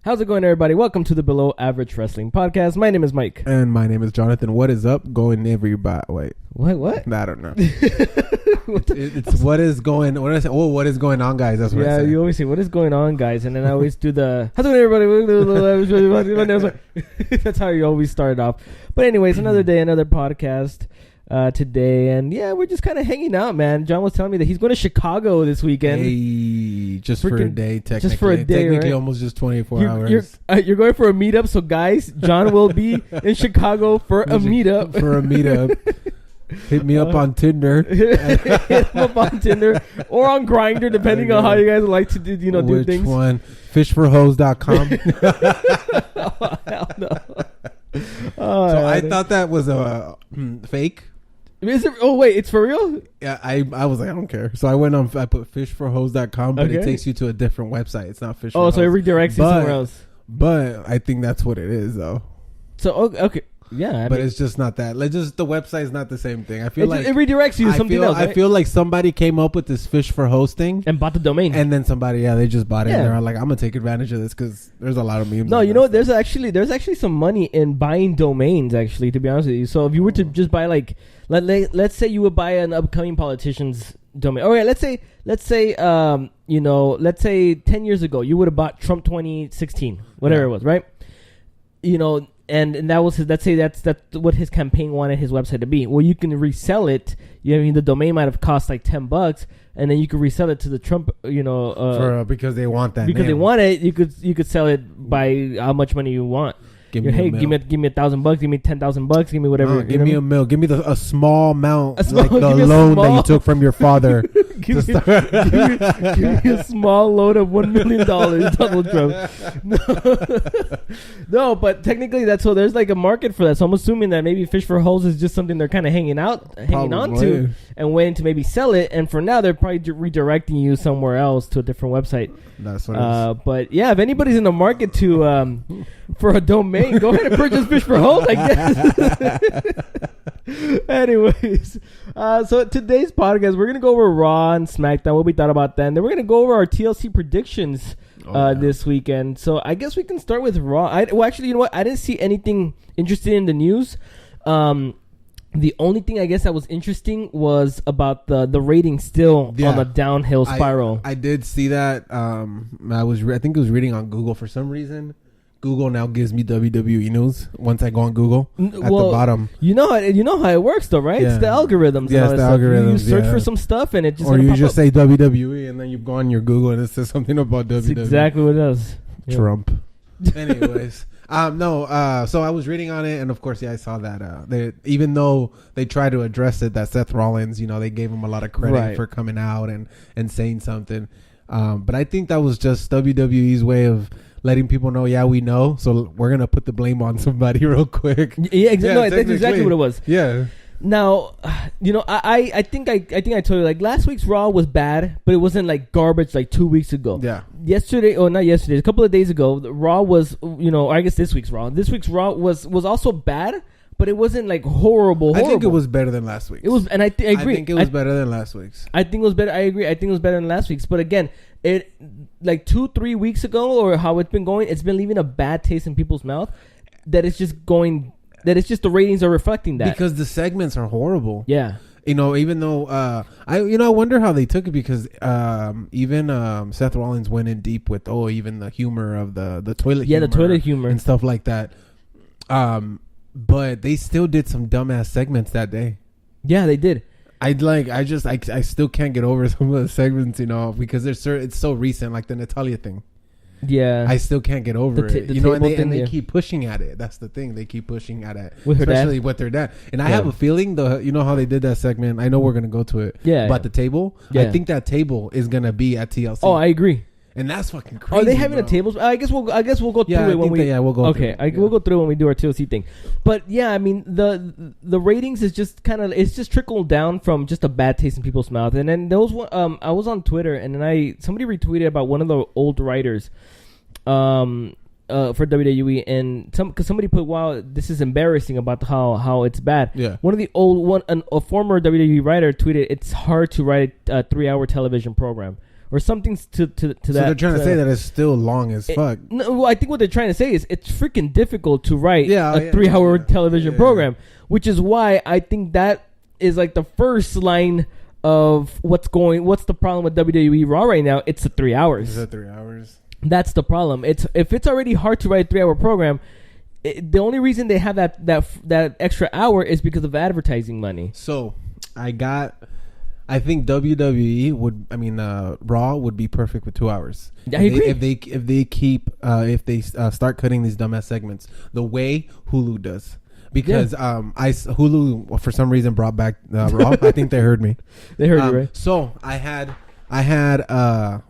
How's it going, everybody? Welcome to the Below Average Wrestling Podcast. My name is Mike. And my name is Jonathan. What is up going everybody? Wait. What? I don't know. It's what is going... What did I say? Oh, what is going on, guys? That's what I say. Yeah, you always say, what is going on, guys? And then I always do the... How's it going, everybody? That's how you always start off. But anyways, another day, another podcast today. And yeah, we're just kind of hanging out, man. John was telling me that he's going to Chicago this weekend. Hey, just for a day, technically. Just for a day, technically, right? almost just 24 hours. You're going for a meetup. So, guys, John will be in Chicago for a meetup. Hit me up on Tinder. Hit him up on Tinder or on Grindr, depending on how you guys like to do, do things. Which one? Fishforhoes.com. Oh, hell no. So I thought that was a fake. Is it? Oh wait, it's for real? Yeah, I was like, I don't care. So I went on. I put fishforhoes.com, but it takes you to a different website. It's not fish. Oh, so it redirects you somewhere else. But I think that's what it is, though. So okay. Yeah, but it's just not that. Like, just the website's not the same thing. I feel like it redirects you to something else. Right? I feel like somebody came up with this fish for hosting and bought the domain, and then somebody, they just bought it. And they're like, I'm gonna take advantage of this because there's a lot of memes. No, you know what? There's actually some money in buying domains. Actually, to be honest with you, so if you were to just buy let's say you would buy an upcoming politician's domain. All right, let's say 10 years ago you would have bought Trump 2016, whatever it was, right? And that was let's say that's what his campaign wanted his website to be. Well, you can resell it. The domain might have cost like $10, and then you could resell it to the Trump, because they want that. Because they want it, you could sell it by how much money you want. Give me $1,000, give me $10,000, give me whatever. Give me a mil. Give me a small amount, like the loan that you took from your father. give me a small loan of $1 million, Donald Trump. No, but technically that's so. There's like a market for that. So I'm assuming that maybe Fish for Holes is just something they're kind of hanging on to and waiting to maybe sell it. And for now, they're probably redirecting you somewhere else to a different website. That's what it is. But yeah, if anybody's in the market to for a domain, go ahead and purchase Fish for Holes, I guess. Anyways, so today's podcast, we're going to go over Raw and SmackDown, what we thought about them. Then we're going to go over our TLC predictions this weekend. So I guess we can start with Raw. Actually, you know what? I didn't see anything interesting in the news. The only thing I guess that was interesting was about the ratings still on the downhill spiral. I did see that. I think it was reading on Google for some reason. Google now gives me WWE news once I go on Google at the bottom. You know how it works though, right? Yeah. It's the algorithms. Yeah, it's the algorithms. You search for some stuff and it just say WWE and then you go on your Google and it says something about WWE. That's exactly what it does. Trump. Anyways, so I was reading on it and of course, I saw that even though they tried to address it, that Seth Rollins, they gave him a lot of credit for coming out and saying something. But I think that was just WWE's way of letting people know, we know, so we're gonna put the blame on somebody real quick. Yeah, exactly. That's exactly what it was. Yeah. Now, I think I told you, like, last week's Raw was bad, but it wasn't like garbage like 2 weeks ago. Yeah. A couple of days ago, the Raw was, I guess this week's Raw was also bad, but it wasn't like horrible. I think it was better than last week's. It was, and I agree. I think it was better than last week's. I think it was better. I agree. I think it was better than last week's. But again, it like 2-3 weeks ago, or how it's been going, it's been leaving a bad taste in people's mouth. That it's just going. That it's just the ratings are reflecting that because the segments are horrible. Yeah. Even though I wonder how they took it because even Seth Rollins went in deep with even the humor of the toilet. Yeah, the toilet humor and stuff like that. But they still did some dumbass segments that day. Yeah, they did. I still can't get over some of the segments, because it's so recent, like the Natalia thing. Yeah, I still can't get over it. And they keep pushing at it. That's the thing. They keep pushing at it, especially with their dad. And I have a feeling how they did that segment. I know we're gonna go to it. Yeah, about the table. Yeah. I think that table is gonna be at TLC. Oh, I agree. And that's fucking crazy. Are they having a tables? I guess we'll go through it when we'll go. Okay, we'll go through it when we do our TLC thing. But yeah, I mean the ratings is just it's just trickled down from just a bad taste in people's mouth. And then there was one. I was on Twitter and then somebody retweeted about one of the old writers, for WWE, and because somebody put, "Wow, this is embarrassing," about how it's bad. Yeah. One of the a former WWE writer tweeted, "It's hard to write a 3-hour television program." or something to that. So they're trying to say that it's still long as fuck. No, well, I think what they're trying to say is it's freaking difficult to write a 3-hour television program, which is why I think that is like the first line of what's the problem with WWE Raw right now. It's the 3 hours. Is it 3 hours? That's the problem. If it's already hard to write a 3-hour program, the only reason they have that extra hour is because of advertising money. So I think WWE Raw would be perfect with 2 hours. I agree. If they start cutting these dumbass segments the way Hulu does, because Hulu for some reason brought back Raw. I think they heard me. They heard you, right? So I had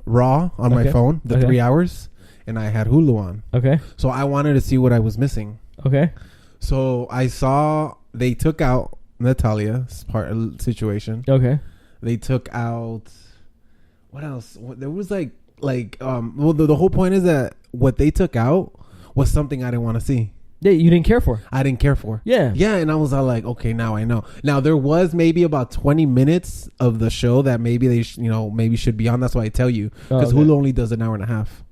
Raw on my phone, the 3 hours, and I had Hulu on. Okay. So I wanted to see what I was missing. Okay. So I saw they took out Natalia's situation. Okay. They took out what else? There was the whole point is that what they took out was something I didn't want to see. Yeah, you didn't care for. I didn't care for. Yeah. Yeah, and I was all like, okay, now I know. Now there was maybe about 20 minutes of the show that maybe they maybe should be on. That's why I tell you, because Hulu only does an hour and a half.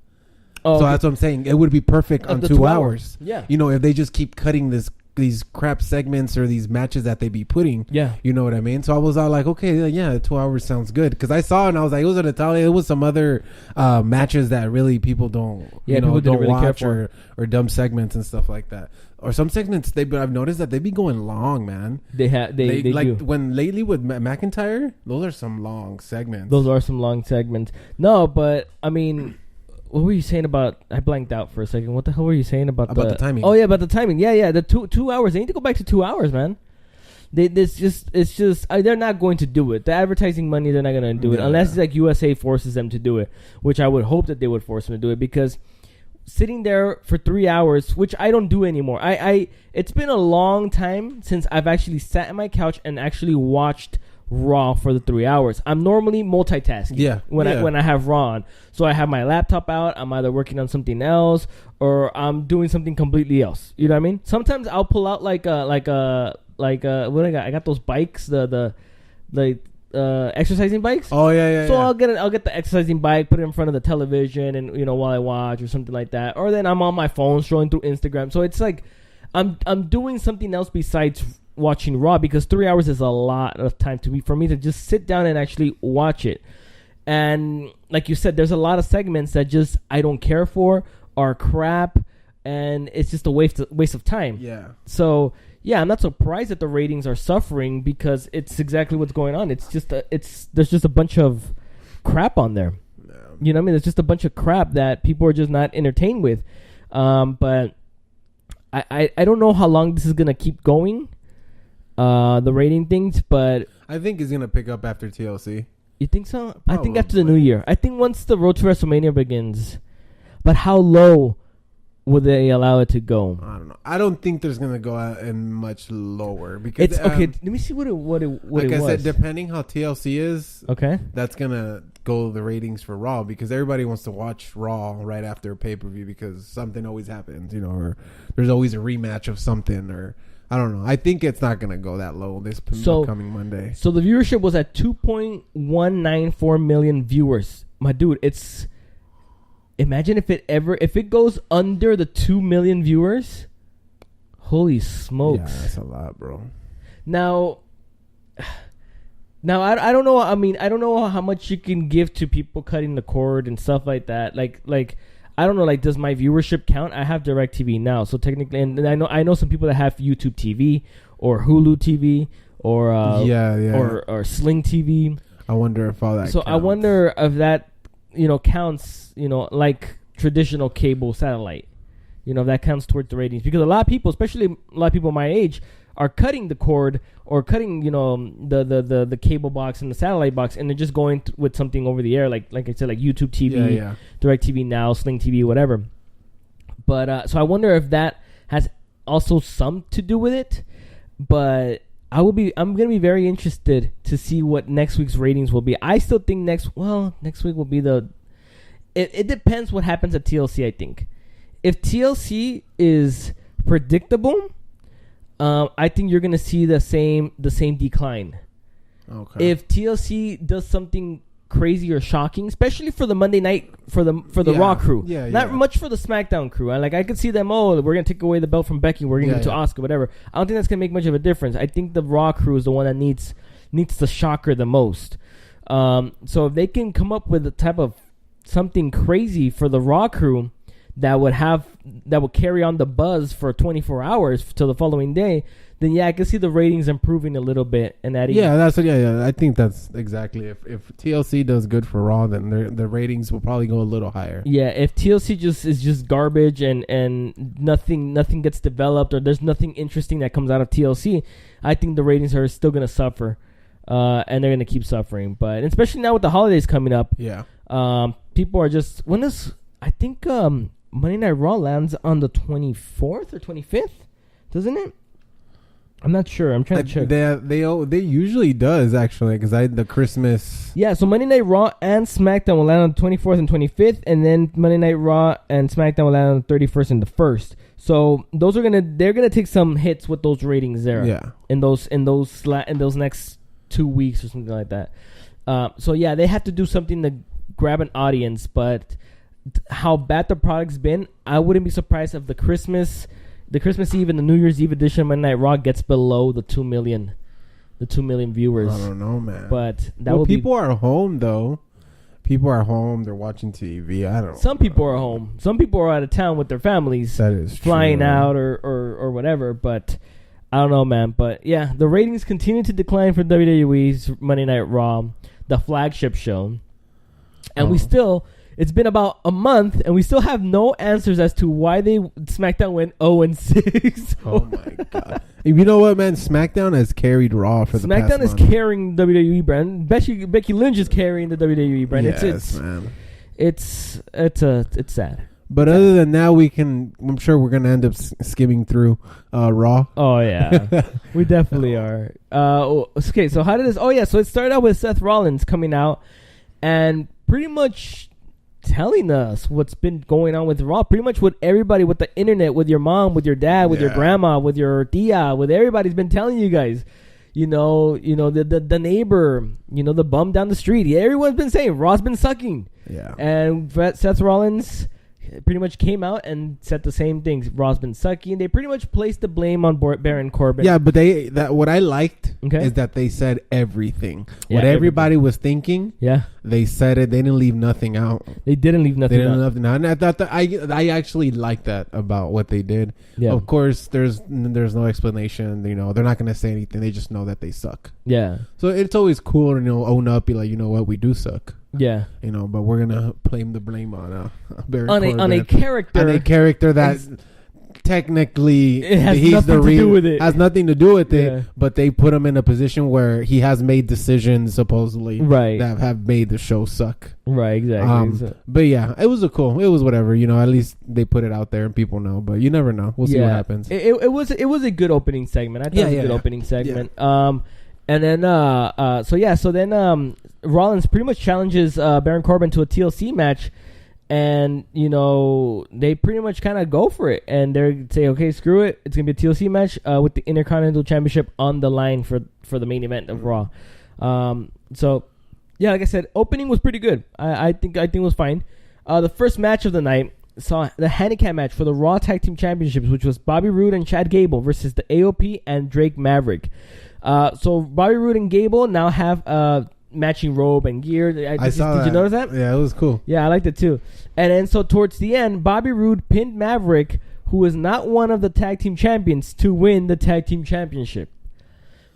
Oh, so that's what I'm saying. It would be perfect on 2 hours. Yeah. If they just keep cutting these crap segments or these matches that they be putting. Yeah. You know what I mean? So I was all like, okay, yeah, 2 hours sounds good. Because I saw it and I was like, it was an Natalia. It was some other matches that really people don't, don't really watch or dumb segments and stuff like that. Or some segments I've noticed that they be going long, man. They like do. When lately with McIntyre, those are some long segments. No, but I mean, what were you saying about? I blanked out for a second. What the hell were you saying about the timing? Oh yeah, about the timing. Yeah. The 2 hours. They need to go back to 2 hours, man. It's just they're not going to do it. The advertising money, they're not going to do it unless it's like USA forces them to do it, which I would hope that they would force them to do it, because sitting there for 3 hours, which I don't do anymore. It's been a long time since I've actually sat on my couch and actually watched Raw for the 3 hours. I'm normally multitasking when I have Raw on. So I have my laptop out, I'm either working on something else or I'm doing something completely else. You know what I mean? Sometimes I'll pull out what I got? I got those bikes, the exercising bikes. Oh yeah. So I'll get the exercising bike, put it in front of the television, and while I watch or something like that. Or then I'm on my phone scrolling through Instagram. So it's like I'm doing something else besides watching Raw, because 3 hours is a lot of time for me to just sit down and actually watch it. And like you said, there's a lot of segments that just I don't care for, are crap, and it's just a waste of time. Yeah. So yeah, I'm not surprised that the ratings are suffering, because it's exactly what's going on. It's just there's just a bunch of crap on there. Yeah. You know what I mean? There's just a bunch of crap that people are just not entertained with. But I don't know how long this is gonna keep going. The rating things, but I think it's gonna pick up after TLC. You think so? Probably. I think after the new year. I think once the road to WrestleMania begins. But how low would they allow it to go? I don't know. I don't think there's gonna go out and much lower, because it's okay. Let me see what it like I said, depending how TLC is. Okay, that's gonna go the ratings for Raw, because everybody wants to watch Raw right after a pay-per-view, because something always happens, or there's always a rematch of something, or I don't know. I think it's not going to go that low this coming Monday. So the viewership was at 2.194 million viewers. My dude, imagine if it goes under the 2 million viewers. Holy smokes. Yeah, that's a lot, bro. Now I don't know. I mean, I don't know how much you can give to people cutting the cord and stuff like that. Like I don't know, does my viewership count? I have DirecTV now, so technically, and I know some people that have YouTube TV or Hulu TV or or Sling TV. I wonder if all that. So counts. I wonder if that counts. Like traditional cable satellite. That counts towards the ratings, because a lot of people, especially a lot of people my age, are cutting the cord or cutting the cable box and the satellite box, and they're just going with something over the air, like I said, like YouTube TV, DirecTV Now, Sling TV, whatever. But so I wonder if that has also some to do with it. But I'm gonna be very interested to see what next week's ratings will be. I still think next week will be it depends what happens at TLC. I think if TLC is predictable, I think you're gonna see the same decline. Okay. If TLC does something crazy or shocking, especially for the Monday night for the Raw crew. Not much for the SmackDown crew. I could see them. Oh, we're gonna take away the belt from Becky. We're gonna give it to Asuka, whatever. I don't think that's gonna make much of a difference. I think the Raw crew is the one that needs the shocker the most. So if they can come up with a type of something crazy for the Raw crew that would carry on the buzz for 24 hours till the following day, then I can see the ratings improving a little bit and adding. I think that's exactly. If TLC does good for Raw, then the ratings will probably go a little higher. Yeah, if TLC is just garbage and nothing gets developed, or there's nothing interesting that comes out of TLC, I think the ratings are still gonna suffer, and they're gonna keep suffering. But especially now with the holidays coming up, people are just I think Monday Night Raw lands on the 24th or 25th, doesn't it? I'm not sure. I'm trying to check. They usually does, actually, because the Christmas. Yeah, so Monday Night Raw and SmackDown will land on the 24th and 25th, and then Monday Night Raw and SmackDown will land on the 31st and the 1st. So they're gonna take some hits with those ratings there. Yeah. In those next 2 weeks or something like that. So they have to do something to grab an audience, but how bad the product's been, I wouldn't be surprised if the Christmas Eve and the New Year's Eve edition of Monday Night Raw gets below the 2 million viewers. I don't know, man. But people are home though. People are home. They're watching TV. I don't know. Some people are home. Some people are out of town with their families. That is flying true. out or whatever. But I don't know, man. But yeah, the ratings continue to decline for WWE's Monday Night Raw, the flagship show, and it's been about a month, and we still have no answers as to why SmackDown went 0-6. Oh my god! You know what, man? SmackDown has carried Raw for the past month. SmackDown is carrying WWE brand. Becky Lynch is carrying the WWE brand. Yes, man. It's sad. But other than that, I'm sure we're gonna end up skimming through Raw. Oh yeah, we definitely are. Okay, so how did this? Oh yeah, so it started out with Seth Rollins coming out and pretty much telling us what's been going on with Raw. Pretty much what everybody, with the internet, with your mom, with your dad, with your grandma, with your tia, with everybody's been telling you guys. The neighbor, the bum down the street. Everyone's been saying Raw's been sucking. Yeah. And Seth Rollins pretty much came out and said the same things. Raw's been sucking. They pretty much placed the blame on Baron Corbin. Yeah, but what I liked is that they said everything. What everybody was thinking. Yeah. They said it. They didn't leave nothing out. They didn't leave nothing out. And I thought that I actually liked that about what they did. Yeah. Of course, there's no explanation. They're not going to say anything. They just know that they suck. Yeah. So it's always cool to own up, be like, you know what, we do suck. Yeah. But we're gonna blame on Baron Corbin. On a character that technically he's the reason. Has nothing to do with it. But they put him in a position where he has made decisions supposedly that have made the show suck. Right. Exactly. But yeah, it was whatever. At least they put it out there and people know. But you never know. We'll see what happens. It was a good opening segment. I thought it was a good opening segment. Yeah. And then Rollins pretty much challenges Baron Corbin to a TLC match, and they pretty much kind of go for it, and they say, okay, screw it, it's gonna be a TLC match with the Intercontinental Championship on the line for the main event of Raw. So yeah, like I said, opening was pretty good. I think it was fine. The first match of the night saw the handicap match for the Raw Tag Team Championships, which was Bobby Roode and Chad Gable versus the AOP and Drake Maverick. So Bobby Roode and Gable now have matching robe and gear. Did you notice that? Yeah, it was cool. Yeah, I liked it too. And then so towards the end, Bobby Roode pinned Maverick, who is not one of the tag team champions, to win the tag team championship.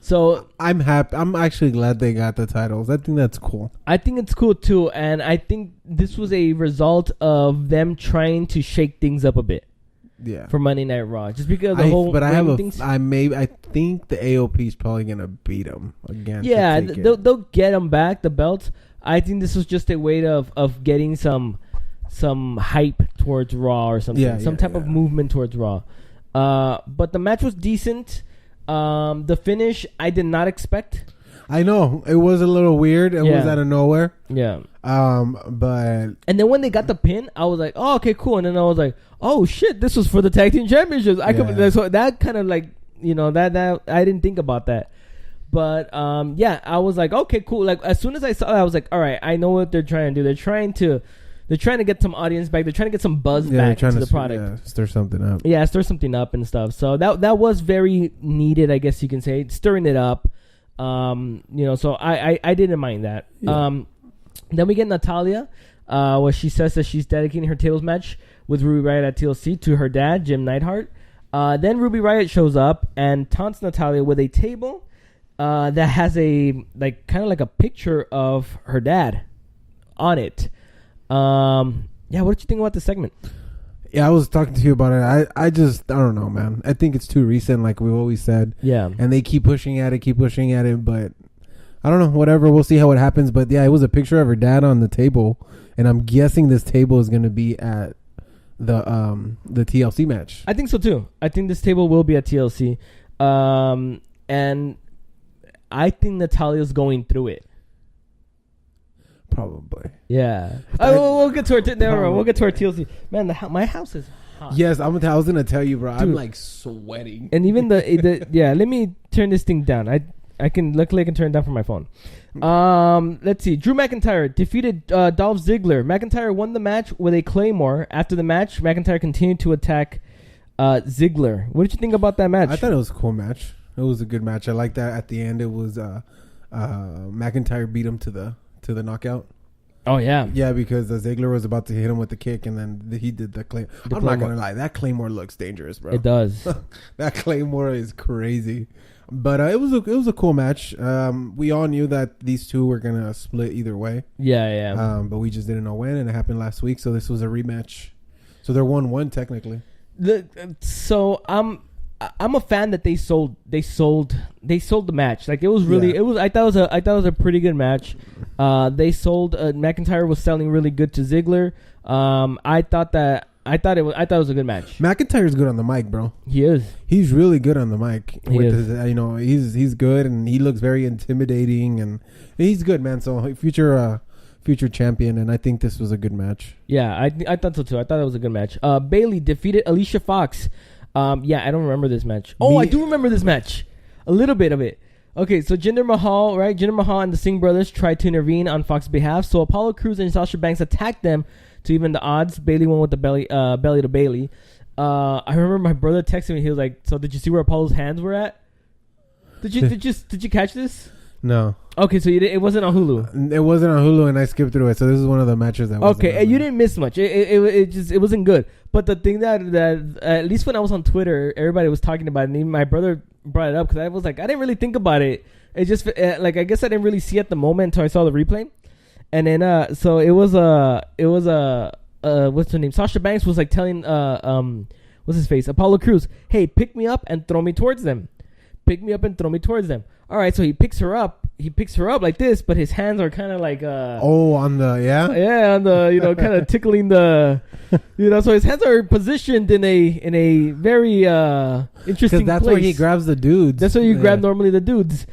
So I'm happy. I'm actually glad they got the titles. I think that's cool. I think it's cool too, and I think this was a result of them trying to shake things up a bit. Yeah. For Monday Night Raw, just because of the whole. But I think the AOP is probably gonna beat them again. Yeah, they'll get them back the belts. I think this was just a way of getting some hype towards Raw or something, some type of movement towards Raw. But the match was decent. The finish I did not expect. I know it was a little weird. It was out of nowhere. Yeah. But and then when they got the pin, I was like, oh, okay, cool. And then I was like, oh shit, this was for the tag team championships. So that kind of like, that I didn't think about that. But yeah, I was like, okay, cool. Like as soon as I saw it, I was like, all right, I know what they're trying to do. They're trying to get some audience back. They're trying to get some buzz back into the product. Yeah, stir something up. Yeah, stir something up and stuff. So that was very needed, I guess you can say, stirring it up. So I didn't mind that. Yeah. Then we get Natalya, where she says that she's dedicating her tables match with Ruby Riott at TLC to her dad, Jim Neidhart. Then Ruby Riott shows up and taunts Natalya with a table that has a kind of like a picture of her dad on it. Yeah, what did you think about the segment? Yeah, I was talking to you about it. I don't know, man. I think it's too recent, like we've always said. Yeah. And they keep pushing at it, but I don't know, whatever. We'll see how it happens. But yeah, it was a picture of her dad on the table, and I'm guessing this table is going to be at the TLC match. I think so too. I think this table will be at TLC. And I think Natalya's going through it. Probably. Yeah. We'll get to our we'll get to our TLC. Man, my house is hot. Yes, I was going to tell you, bro. Dude, I'm like sweating. And even the yeah, let me turn this thing down. I can luckily I can turn it down from my phone. Let's see. Drew McIntyre defeated Dolph Ziggler. McIntyre won the match with a Claymore. After the match, McIntyre continued to attack Ziggler. What did you think about that match? I thought it was a cool match. It was a good match. I like that. At the end, it was McIntyre beat him to the knockout. Oh yeah, yeah, because Ziggler was about to hit him with the kick, and then he did the Claymore. I'm not gonna lie, that Claymore looks dangerous, bro. It does. That Claymore is crazy, but it was a cool match. We all knew that these two were gonna split either way. Yeah. But we just didn't know when, and it happened last week, so this was a rematch. So they're 1-1 technically. So I'm a fan that they sold the match. Like it was really I thought it was a pretty good match. They sold McIntyre was selling really good to Ziggler. I thought it was a good match. McIntyre's good on the mic, bro. He is. He's really good on the mic. He is. He's good, and he looks very intimidating, and he's good, man. So future champion, and I think this was a good match. Yeah, I thought so too. I thought it was a good match. Bayley defeated Alicia Fox. Yeah, I don't remember this match. Oh, I do remember this match. A little bit of it. Okay, so Jinder Mahal, right? Jinder Mahal and the Singh brothers tried to intervene on Fox's behalf. So Apollo Crews and Sasha Banks attacked them to even the odds. Bayley won with the belly to Bayley. I remember my brother texting me. He was like, "So did you see where Apollo's hands were at? Did you catch this?" No. Okay, so it wasn't on Hulu. It wasn't on Hulu, and I skipped through it. So this is one of the matches that. Okay, and you didn't miss much. It wasn't good. But the thing that at least when I was on Twitter, everybody was talking about it. And even my brother brought it up because I was like, I didn't really think about it. It just I guess I didn't really see it at the moment until I saw the replay. And then so it was what's her name? Sasha Banks was like telling what's his face? Apollo Crews, hey, pick me up and throw me towards them. Pick me up and throw me towards them. All right, so he picks her up like this, but his hands are kind of like on the kind of tickling the so his hands are positioned in a very interesting that's place. Where he grabs the dudes. That's where you grab normally the dudes.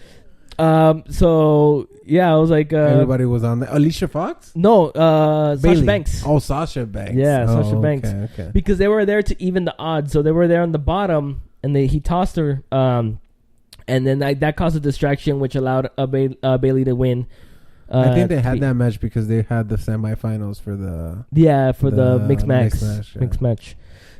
So yeah, I was like everybody was on there. Alicia Fox? No, Sasha Banks. Oh, Sasha Banks. Yeah, Sasha Banks. Okay. Because they were there to even the odds, so they were there on the bottom, and he tossed her. And then that caused a distraction, which allowed Bayley to win. I think they had that match because they had the semifinals for the mixed match.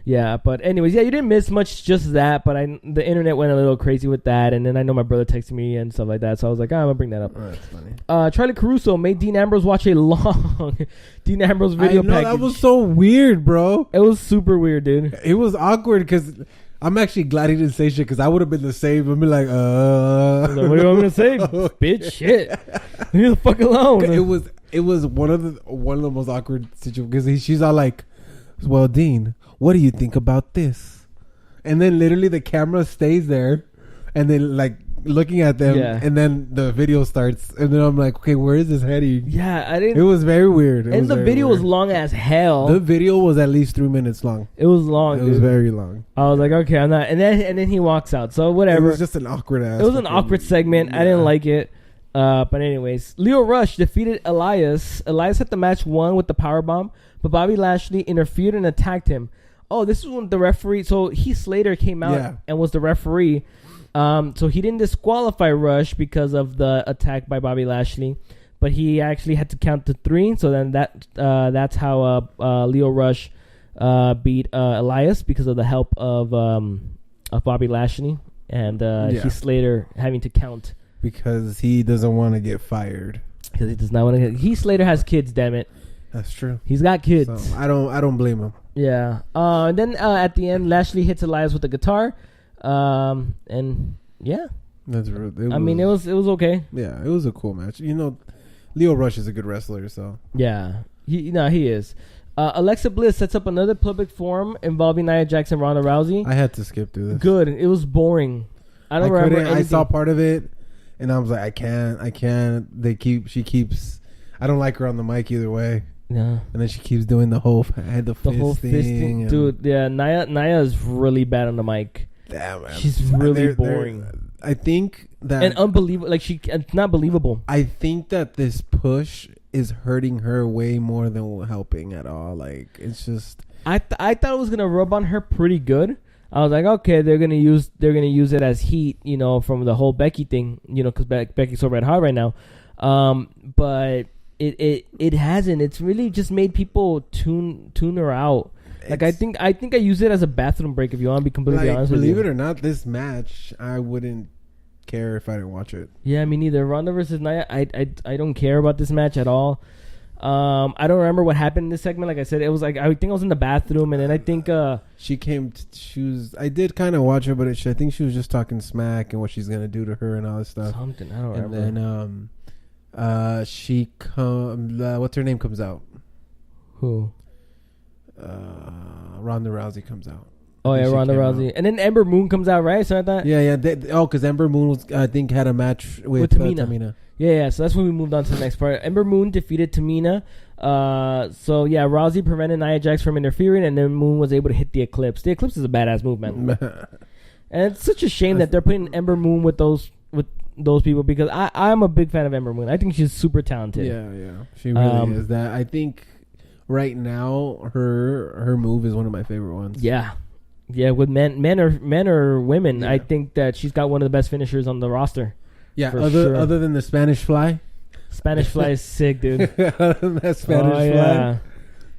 Yeah, but anyways, yeah, you didn't miss much, just that. But the internet went a little crazy with that, and then I know my brother texted me and stuff like that, so I was like, I'm gonna bring that up. Oh, that's funny. Charlie Caruso made Dean Ambrose watch a long Dean Ambrose video package. That was so weird, bro. It was super weird, dude. It was awkward because. I'm actually glad he didn't say shit because I would have been the same. I'd be like, what do you want me to say, bitch? Shit, leave me the fuck alone. It was one of the most awkward situations because she's all like, well, Dean, what do you think about this? And then literally the camera stays there, and then like looking at them, and then the video starts, and then I'm like, okay, where is this heading? Yeah, I didn't. It was very weird. The video was long as hell. The video was at least 3 minutes long. It was long. It was very long. I was like, okay, I'm not. And then he walks out. So whatever. It was just an awkward ass. It was an awkward segment. Yeah. I didn't like it. But anyways, Leo Rush defeated Elias. Elias had the match won with the powerbomb, but Bobby Lashley interfered and attacked him. Oh, this is when the referee. So Heath Slater came out and was the referee. So he didn't disqualify Rush because of the attack by Bobby Lashley, but he actually had to count to 3. So then that's how Lio Rush beat Elias because of the help of Bobby Lashley and Heath Slater having to count because he doesn't want to get fired. Because he does not want to. Heath Slater has kids. Damn it. That's true. He's got kids. So I don't blame him. Yeah. And then at the end, Lashley hits Elias with the guitar. And yeah. That's real. It was okay. Yeah, it was a cool match. Lio Rush is a good wrestler, so. Yeah. He is. Alexa Bliss sets up another public forum involving Nia Jax and Ronda Rousey. I had to skip through this. Good. It was boring. I don't remember anything. I saw part of it, and I was like, I can't. She keeps. I don't like her on the mic either way. Yeah. And then she keeps doing the whole fisting. Dude, yeah, Nia is really bad on the mic. Damn, man. She's really boring. I think that... And unbelievable. Like, it's not believable. I think that this push is hurting her way more than helping at all. Like, it's just... I thought it was going to rub on her pretty good. I was like, okay, they're gonna use it as heat, from the whole Becky thing, because Becky's so red hot right now. But it hasn't. It's really just made people tune her out. Like I think I use it as a bathroom break. If you want to be completely honest with you. Believe it or not, this match I wouldn't care if I didn't watch it. Yeah, me neither. Ronda versus Nia, I don't care about this match at all. I don't remember what happened in this segment. Like I said, it was like I think I was in the bathroom, and then I think she came. I did kind of watch her, but I think she was just talking smack and what she's gonna do to her and all this stuff. Something I don't remember. And then she what's her name comes out? Who? Ronda Rousey comes out. Oh yeah, Ronda Rousey, and then Ember Moon comes out, right? Something like that. Yeah. Because Ember Moon was, I think, had a match with Tamina. Yeah. So that's when we moved on to the next part. Ember Moon defeated Tamina. So yeah, Rousey prevented Nia Jax from interfering, and then Moon was able to hit the Eclipse. The Eclipse is a badass move, man. And it's such a shame that they're putting Ember Moon with those people, because I'm a big fan of Ember Moon. I think she's super talented. Yeah, she really is. That I think right now her move is one of my favorite ones. Yeah, with men or women, yeah. I think that she's got one of the best finishers on the roster. Yeah, other than the Spanish Fly. Spanish Fly is sick, dude. That Spanish Fly.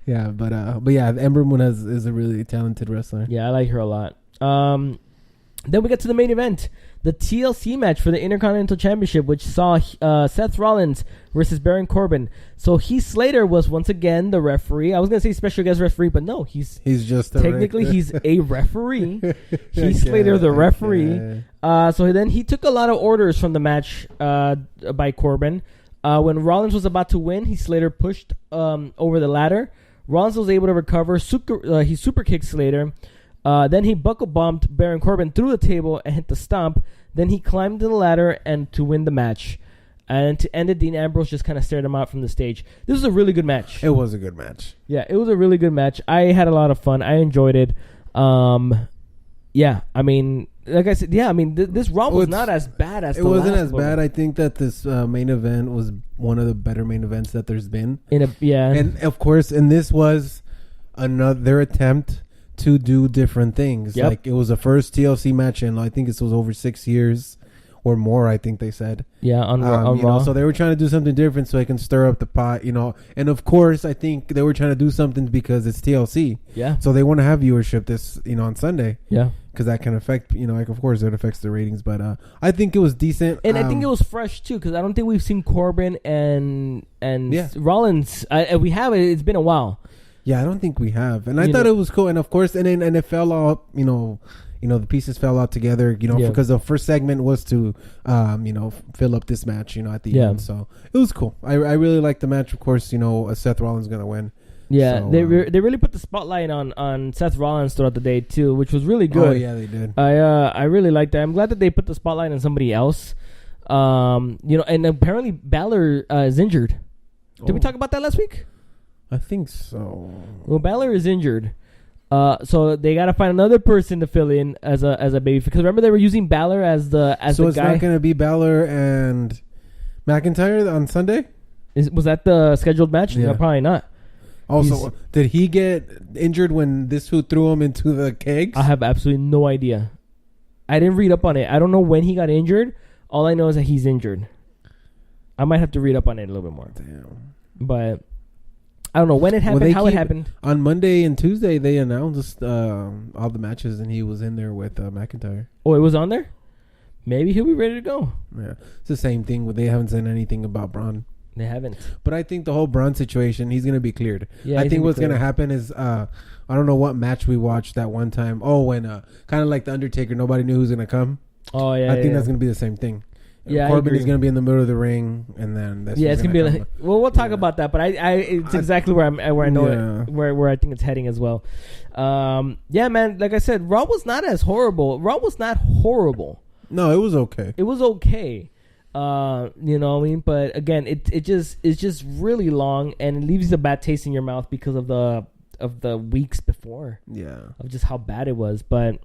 Yeah, but yeah, Ember Moon is a really talented wrestler. Yeah, I like her a lot. Then we get to the main event, the TLC match for the Intercontinental Championship, which saw Seth Rollins versus Baron Corbin. So Heath Slater was once again the referee. I was gonna say special guest referee, but no, he's just technically he's a referee. Heath Slater, the referee. So then he took a lot of orders from the match by Corbin. When Rollins was about to win, Heath Slater pushed over the ladder. Rollins was able to recover. He super kicked Slater. Then he buckle bombed Baron Corbin through the table and hit the stomp. Then he climbed the ladder and to win the match. And to end it, Dean Ambrose just kind of stared him out from the stage. This was a really good match. It was a good match. Yeah, it was a really good match. I had a lot of fun. I enjoyed it. Yeah, I mean, like I said, this Raw was not as bad as the last one. It wasn't as bad. I think that this main event was one of the better main events that there's been. And of course, and this was their attempt to do different things. Yep. Like, it was the first TLC match in, I think this was over 6 years or more, I think they said. Yeah, on Raw. So they were trying to do something different so they can stir up the pot, And of course, I think they were trying to do something because it's TLC. Yeah. So they want to have viewership this, on Sunday. Yeah. Because that can affect, like, of course, it affects the ratings. But I think it was decent. And I think it was fresh, too, because I don't think we've seen Corbin and Rollins. We have it. It's been a while. Yeah, I don't think we have. And I thought it was cool. And of course, and it fell out, the pieces fell out together, because the first segment was to, fill up this match, at the end. So it was cool. I really liked the match. Of course, Seth Rollins going to win. Yeah, so, they really put the spotlight on Seth Rollins throughout the day, too, which was really good. Oh, yeah, they did. I really liked that. I'm glad that they put the spotlight on somebody else. And apparently Balor is injured. Did we talk about that last week? I think so. Well, Balor is injured, so they got to find another person to fill in as a baby. Because remember, they were using Balor as the guy. So it's not going to be Balor and McIntyre on Sunday? Was that the scheduled match? Yeah. No, probably not. Also, did he get injured when this who threw him into the kegs? I have absolutely no idea. I didn't read up on it. I don't know when he got injured. All I know is that he's injured. I might have to read up on it a little bit more. Damn. But I don't know when it happened, how it happened. On Monday and Tuesday, they announced all the matches, and he was in there with McIntyre. Oh, it was on there? Maybe he'll be ready to go. Yeah. It's the same thing. They haven't said anything about Braun. They haven't. But I think the whole Braun situation, he's going to be cleared. Yeah, I think what's going to happen is, I don't know what match we watched that one time. Oh, when kind of like The Undertaker, nobody knew who was going to come. Oh, yeah. I think that's going to be the same thing. Yeah, Corbin is going to be in the middle of the ring, and then it's going to be like, well, we'll talk about that, but it's exactly where I know it, where I think it's heading as well. Yeah, man, like I said, Raw was not as horrible. Raw was not horrible. No, it was okay. It was okay. You know what I mean? But again, it's just really long, and it leaves a bad taste in your mouth because of the weeks before. Yeah. Of just how bad it was. But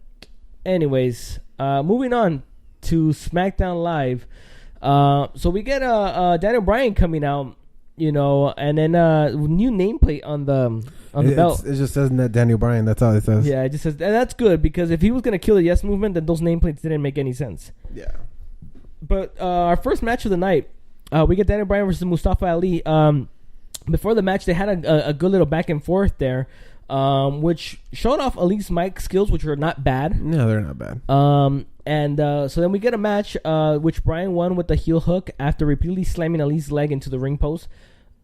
anyways, moving on to SmackDown Live. So we get Daniel Bryan coming out, you know, and then new nameplate on the belt. It just says that Daniel Bryan. That's all it says. Yeah, it just says, and that's good because if he was gonna kill the Yes Movement, then those nameplates didn't make any sense. Yeah. But our first match of the night, we get Daniel Bryan versus Mustafa Ali. Before the match, they had a good little back and forth there, which showed off Ali's mic skills, which were not bad. No, they're not bad. And so then we get a match which Bryan won with the heel hook after repeatedly slamming Ali's leg into the ring post.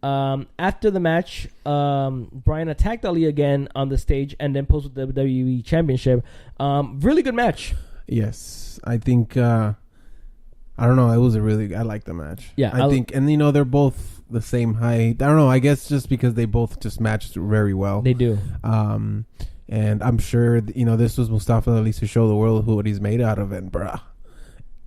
After the match, Bryan attacked Ali again on the stage and then posed with the WWE Championship. Really good match. Yes, I think. I don't know. I like the match. Yeah, I think, and you know, they're both the same height. I don't know. I guess just because they both just matched very well. They do. And I'm sure, you know, this was Mustafa Ali to show the world what he's made out of, and bruh,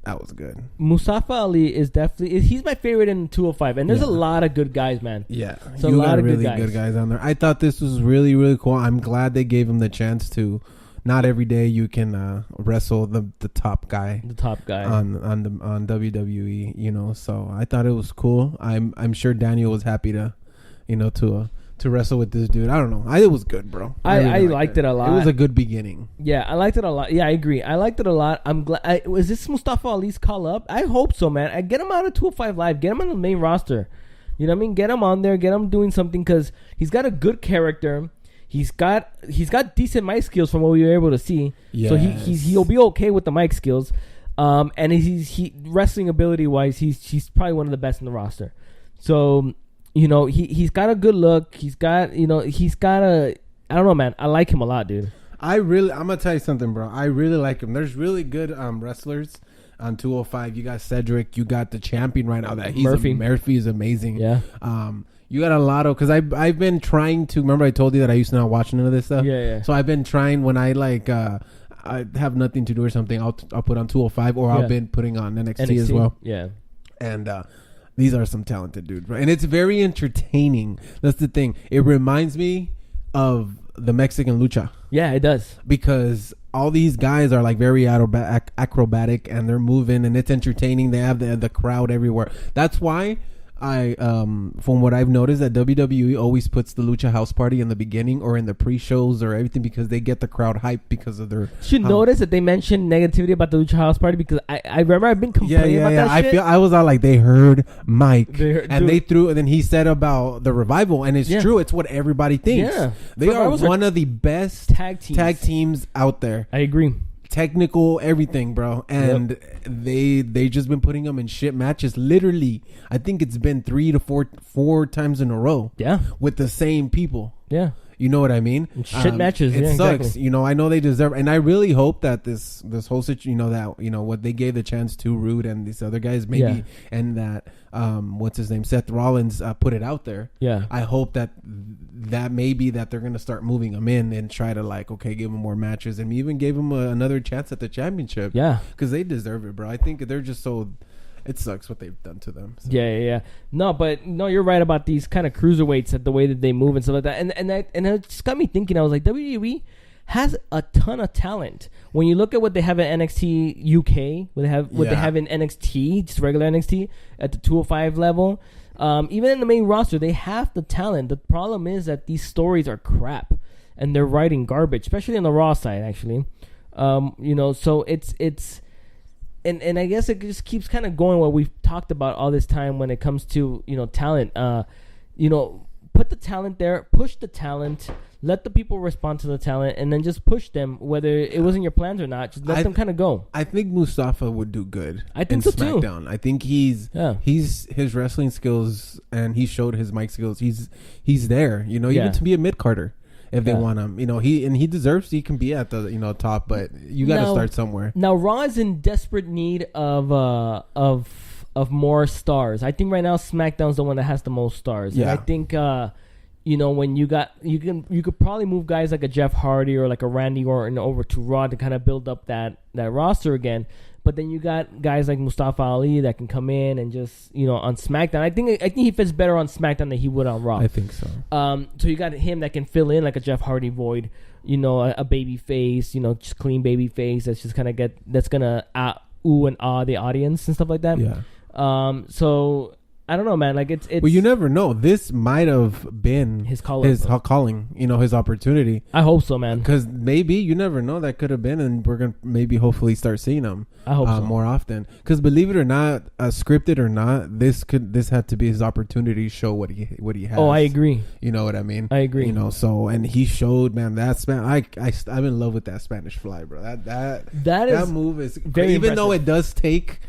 that was good. Mustafa Ali is definitely, he's my favorite in 205, and there's a lot of good guys, man. Yeah, so a lot of really good guys on there. I thought this was really, really cool. I'm glad they gave him the chance to. Not every day you can wrestle the top guy. The top guy on WWE, you know. So I thought it was cool. I'm sure Daniel was happy to, you know, to wrestle with this dude. I don't know. It was good, bro. I liked it a lot. It was a good beginning. Yeah, I liked it a lot. Yeah, I agree. I liked it a lot. I'm glad. Was this Mustafa Ali's call up? I hope so, man. I get him out of 205 Live. Get him on the main roster. You know what I mean? Get him on there. Get him doing something because he's got a good character. He's got decent mic skills from what we were able to see. Yes. So he'll be okay with the mic skills. And he wrestling ability wise, he's probably one of the best in the roster. So, you know, he's got a good look. I don't know, man. I like him a lot, dude. I'm gonna tell you something, bro. I really like him. There's really good wrestlers on 205. You got Cedric. You got the champion right now. Murphy is amazing. Yeah. You got a lot of, because I've been trying to, remember I told you that I used to not watch none of this stuff? Yeah. So I've been trying when I I have nothing to do or something, I'll put on 205 or I've been putting on NXT as well. Yeah. And these are some talented dudes, right? And it's very entertaining. That's the thing. It reminds me of the Mexican lucha. Yeah, it does. Because all these guys are like very acrobatic and they're moving and it's entertaining. They have the crowd everywhere. That's why from what I've noticed, that WWE always puts the Lucha House Party in the beginning or in the pre-shows or everything because they get the crowd hyped because of their. You should notice that they mentioned negativity about the Lucha House Party because I remember I've been complaining about that shit. I was all like, they heard Mike they threw, and then he said about the Revival, and it's true. It's what everybody thinks. Yeah, they are one of the best tag teams out there. I agree. Technical everything, bro, and they just been putting them in shit matches. Literally, I think it's been 3 to 4 times in a row. Yeah, with the same people. Yeah, you know what I mean. Shit matches. It sucks. Exactly. You know, I know they deserve, and I really hope that this whole situation, you know, that what they gave the chance to Rude and these other guys, maybe, and that what's his name, Seth Rollins, put it out there. Yeah, I hope that maybe that they're gonna start moving them in and try to give them more matches and even gave them another chance at the championship. Yeah, because they deserve it, bro. I think they're just so. It sucks what they've done to them. So. Yeah. No, you're right about these kind of cruiserweights and the way that they move and stuff like that. And it just got me thinking. I was like, WWE has a ton of talent. When you look at what they have in NXT UK, what they have in NXT, just regular NXT at the 205 level, even in the main roster, they have the talent. The problem is that these stories are crap and they're writing garbage, especially on the Raw side, actually. So it's and I guess it just keeps kind of going what we've talked about all this time when it comes to talent. Put the talent there, push the talent, let the people respond to the talent, and then just push them whether it wasn't your plans or not. Just let them kind of go. I think Mustafa would do good. I think so SmackDown. too. I think he's his wrestling skills, and he showed his mic skills. He's there. Even to be a mid-carder if they want him. He deserves. He can be at the top, but you got to start somewhere. Now Raw is in desperate need of more stars. I think right now SmackDown's the one that has the most stars. Yeah. And I think when you could probably move guys like a Jeff Hardy or like a Randy Orton over to Raw to kind of build up that roster again. But then you got guys like Mustafa Ali that can come in and just on SmackDown. I think he fits better on SmackDown than he would on Raw. I think so. So you got him that can fill in like a Jeff Hardy void. A baby face. Just clean baby face. That's just kind of that's gonna ooh and ah the audience and stuff like that. Yeah. So I don't know, man. Like it's. Well, you never know. This might have been his calling. His opportunity. I hope so, man. Because maybe you never know, that could have been, and we're gonna maybe hopefully start seeing him. I hope so. More often. Because believe it or not, scripted or not, this had to be his opportunity to show what he has. Oh, I agree. You know what I mean? I agree. And he showed, man, I'm in love with that Spanish fly, bro. That move is very even impressive. though it does take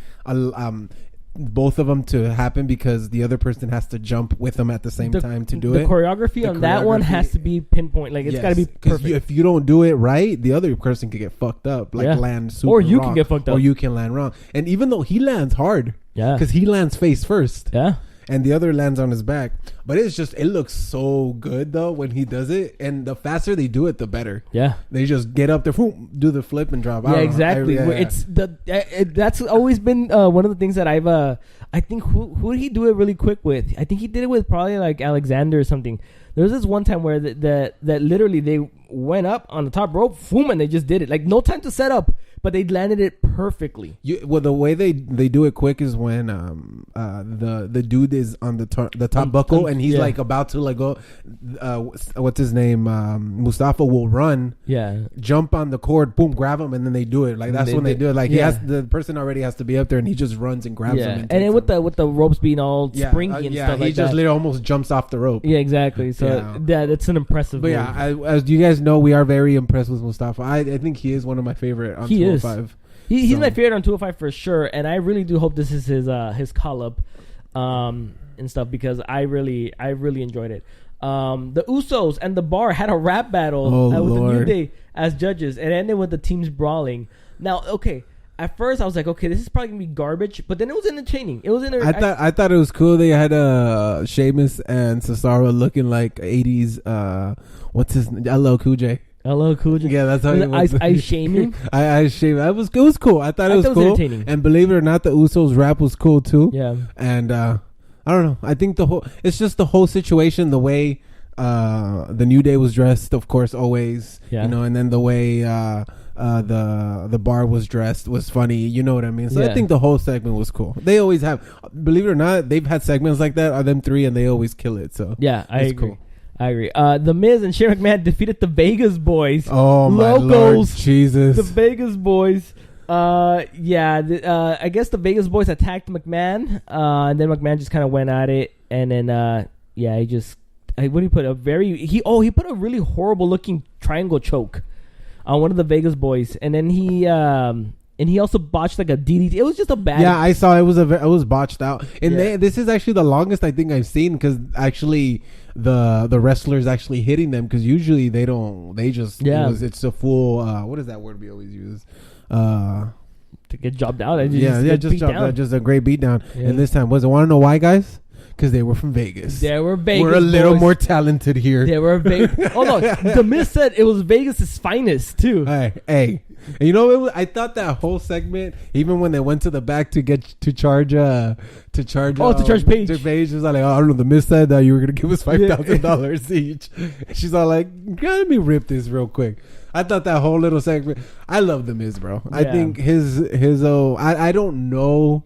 both of them to happen because the other person has to jump with them at the same time to do it. The choreography on that one has to be pinpoint. Like it's got to be perfect. If you don't do it right, the other person could get fucked up. Land super or you wrong, can get fucked up. Or you can land wrong. And even though he lands hard, because he lands face first. Yeah. And the other lands on his back. But it looks so good, though, when he does it. And the faster they do it, the better. Yeah. They just get up there, do the flip and drop. Yeah, exactly. That's always been one of the things that I've... I think, who did he do it really quick with? I think he did it with probably like Alexander or something. There was this one time where that literally they went up on the top rope, boom, and they just did it. Like, no time to set up. But they landed it perfectly. The way they do it quick is when the dude is on the top buckle and he's like about to like go. What's his name? Mustafa will run. Yeah. Jump on the cord, boom, grab him, and then they do it. Like that's when they do it. Like the person already has to be up there, and he just runs and grabs him. And then with the ropes being all springy and stuff like that. He just literally almost jumps off the rope. Yeah, exactly. So that's an impressive. But move. As you guys know, we are very impressed with Mustafa. I think he is one of my favorite on 205. He's my favorite on 205 for sure, and I really do hope this is his call up and stuff because I really enjoyed it. The Usos and the Bar had a rap battle with the New Day as judges. It ended with the teams brawling. Now, okay, at first I was like, okay, this is probably gonna be garbage, but then it was entertaining. It was I thought it was cool. They had Sheamus and Cesaro looking like 80s. What's his LL Cool J. Hello, Cool J. Yeah, that's how it was. I shaming. I shaming. It was cool. I thought it was cool. And believe it or not, the Usos rap was cool too. Yeah. And I don't know. I think it's just the whole situation, the way the New Day was dressed, of course, always. Yeah. And then the way the Bar was dressed was funny. You know what I mean? So I think the whole segment was cool. They always have. Believe it or not, they've had segments like that. Are them three, and they always kill it. So yeah, I agree. Cool. I agree. The Miz and Shane McMahon defeated the Vegas Boys. Oh my Lord, Jesus! The Vegas Boys. I guess the Vegas Boys attacked McMahon, and then McMahon just kind of went at it, and then he just what did he put he put a really horrible looking triangle choke on one of the Vegas Boys, and then he also botched like a DDT. It was just a bad. Yeah, I saw it was botched out, and this is actually the longest I think I've seen because actually. The wrestlers actually hitting them because usually they don't. They just it's a full. What is that word we always use? To get jobbed out. Just jobbed out. Just a great beatdown. Yeah. And this time, want to know why, guys? Because they were from Vegas. We're a little more talented here. They were Vegas. Oh no, the Miz said it was Vegas' finest too. Hey. And I thought that whole segment, even when they went to the back to charge Paige. Paige was like, I don't know. The Miz said that you were gonna give us $5,000 each. She's all like, let me rip this real quick. I thought that whole little segment. I love the Miz, bro. Yeah. I think his I don't know.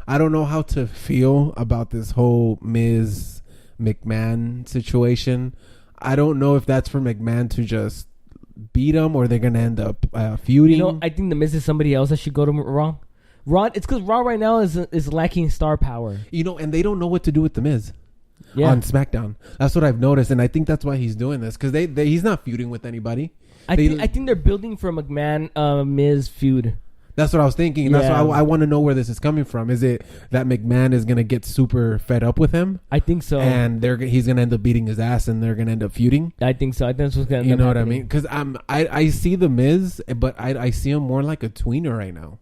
I don't know how to feel about this whole Miz McMahon situation. I don't know if that's for McMahon to just beat him or they're gonna end up feuding. You know, I think the Miz is somebody else that should go to Raw. It's because Raw right now is lacking star power. You know, and they don't know what to do with the Miz. On SmackDown. That's what I've noticed, and I think that's why he's doing this, because he's not feuding with anybody. I think they're building for McMahon Miz feud. That's what I was thinking. Yeah. That's why I want to know where this is coming from. Is it that McMahon is gonna get super fed up with him? I think so, and he's gonna end up beating his ass, and they're gonna end up feuding. I think so. I think that's what's gonna. You know what I mean? Because I see the Miz, but I see him more like a tweener right now.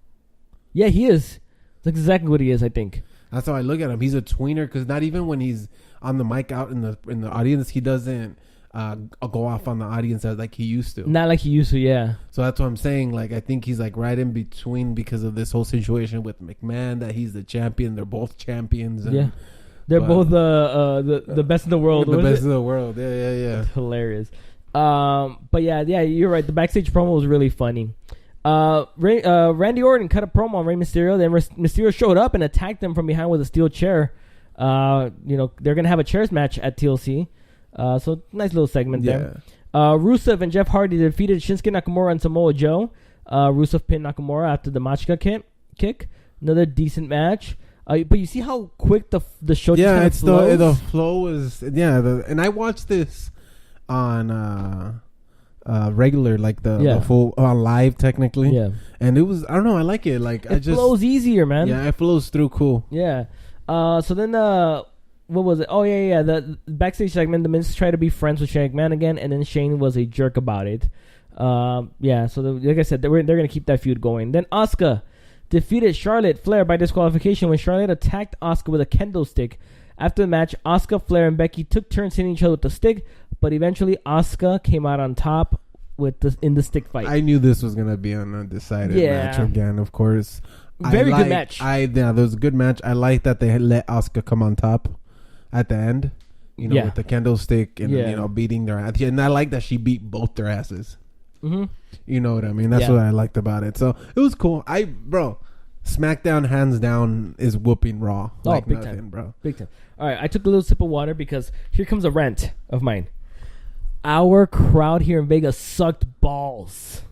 Yeah, he is. That's exactly what he is. I think. That's how I look at him. He's a tweener, because not even when he's on the mic out in the audience, he doesn't go off on the audience as like he used to. Not like he used to, yeah. So that's what I'm saying. Like, I think he's like right in between because of this whole situation with McMahon, that he's the champion. They're both champions. And, they're both the best in the world. The best in the world. Yeah. Hilarious. But yeah, you're right. The backstage promo was really funny. Randy Orton cut a promo on Rey Mysterio. Then Mysterio showed up and attacked him from behind with a steel chair. They're gonna have a chairs match at TLC. So nice little segment there. Rusev and Jeff Hardy defeated Shinsuke Nakamura and Samoa Joe. Rusev pinned Nakamura after the Machka kick. Another decent match. But you see how quick the show just kind of flows? The flow is and I watched this on regular, like the full live technically. Yeah. And it was, I don't know, I like it. Like it flows easier, man. Yeah, it flows through cool. Yeah. So then what was it? Oh yeah. The backstage segment, the Miz tried to be friends with Shane McMahon again, and then Shane was a jerk about it. So like I said, they're gonna keep that feud going. Then Asuka defeated Charlotte Flair by disqualification when Charlotte attacked Asuka with a kendo stick. After the match, Asuka, Flair, and Becky took turns hitting each other with the stick, but eventually Asuka came out on top in the stick fight. I knew this was gonna be an undecided match again, of course. Very good match. There was a good match. I like that they had let Asuka come on top at the end, with the kendo stick and beating their ass. And I like that she beat both their asses. Mm-hmm. You know what I mean? That's what I liked about it. So it was cool. SmackDown hands down is whooping Raw. Like big nothing, time, bro. Big time. All right, I took a little sip of water because here comes a rant of mine. Our crowd here in Vegas sucked balls.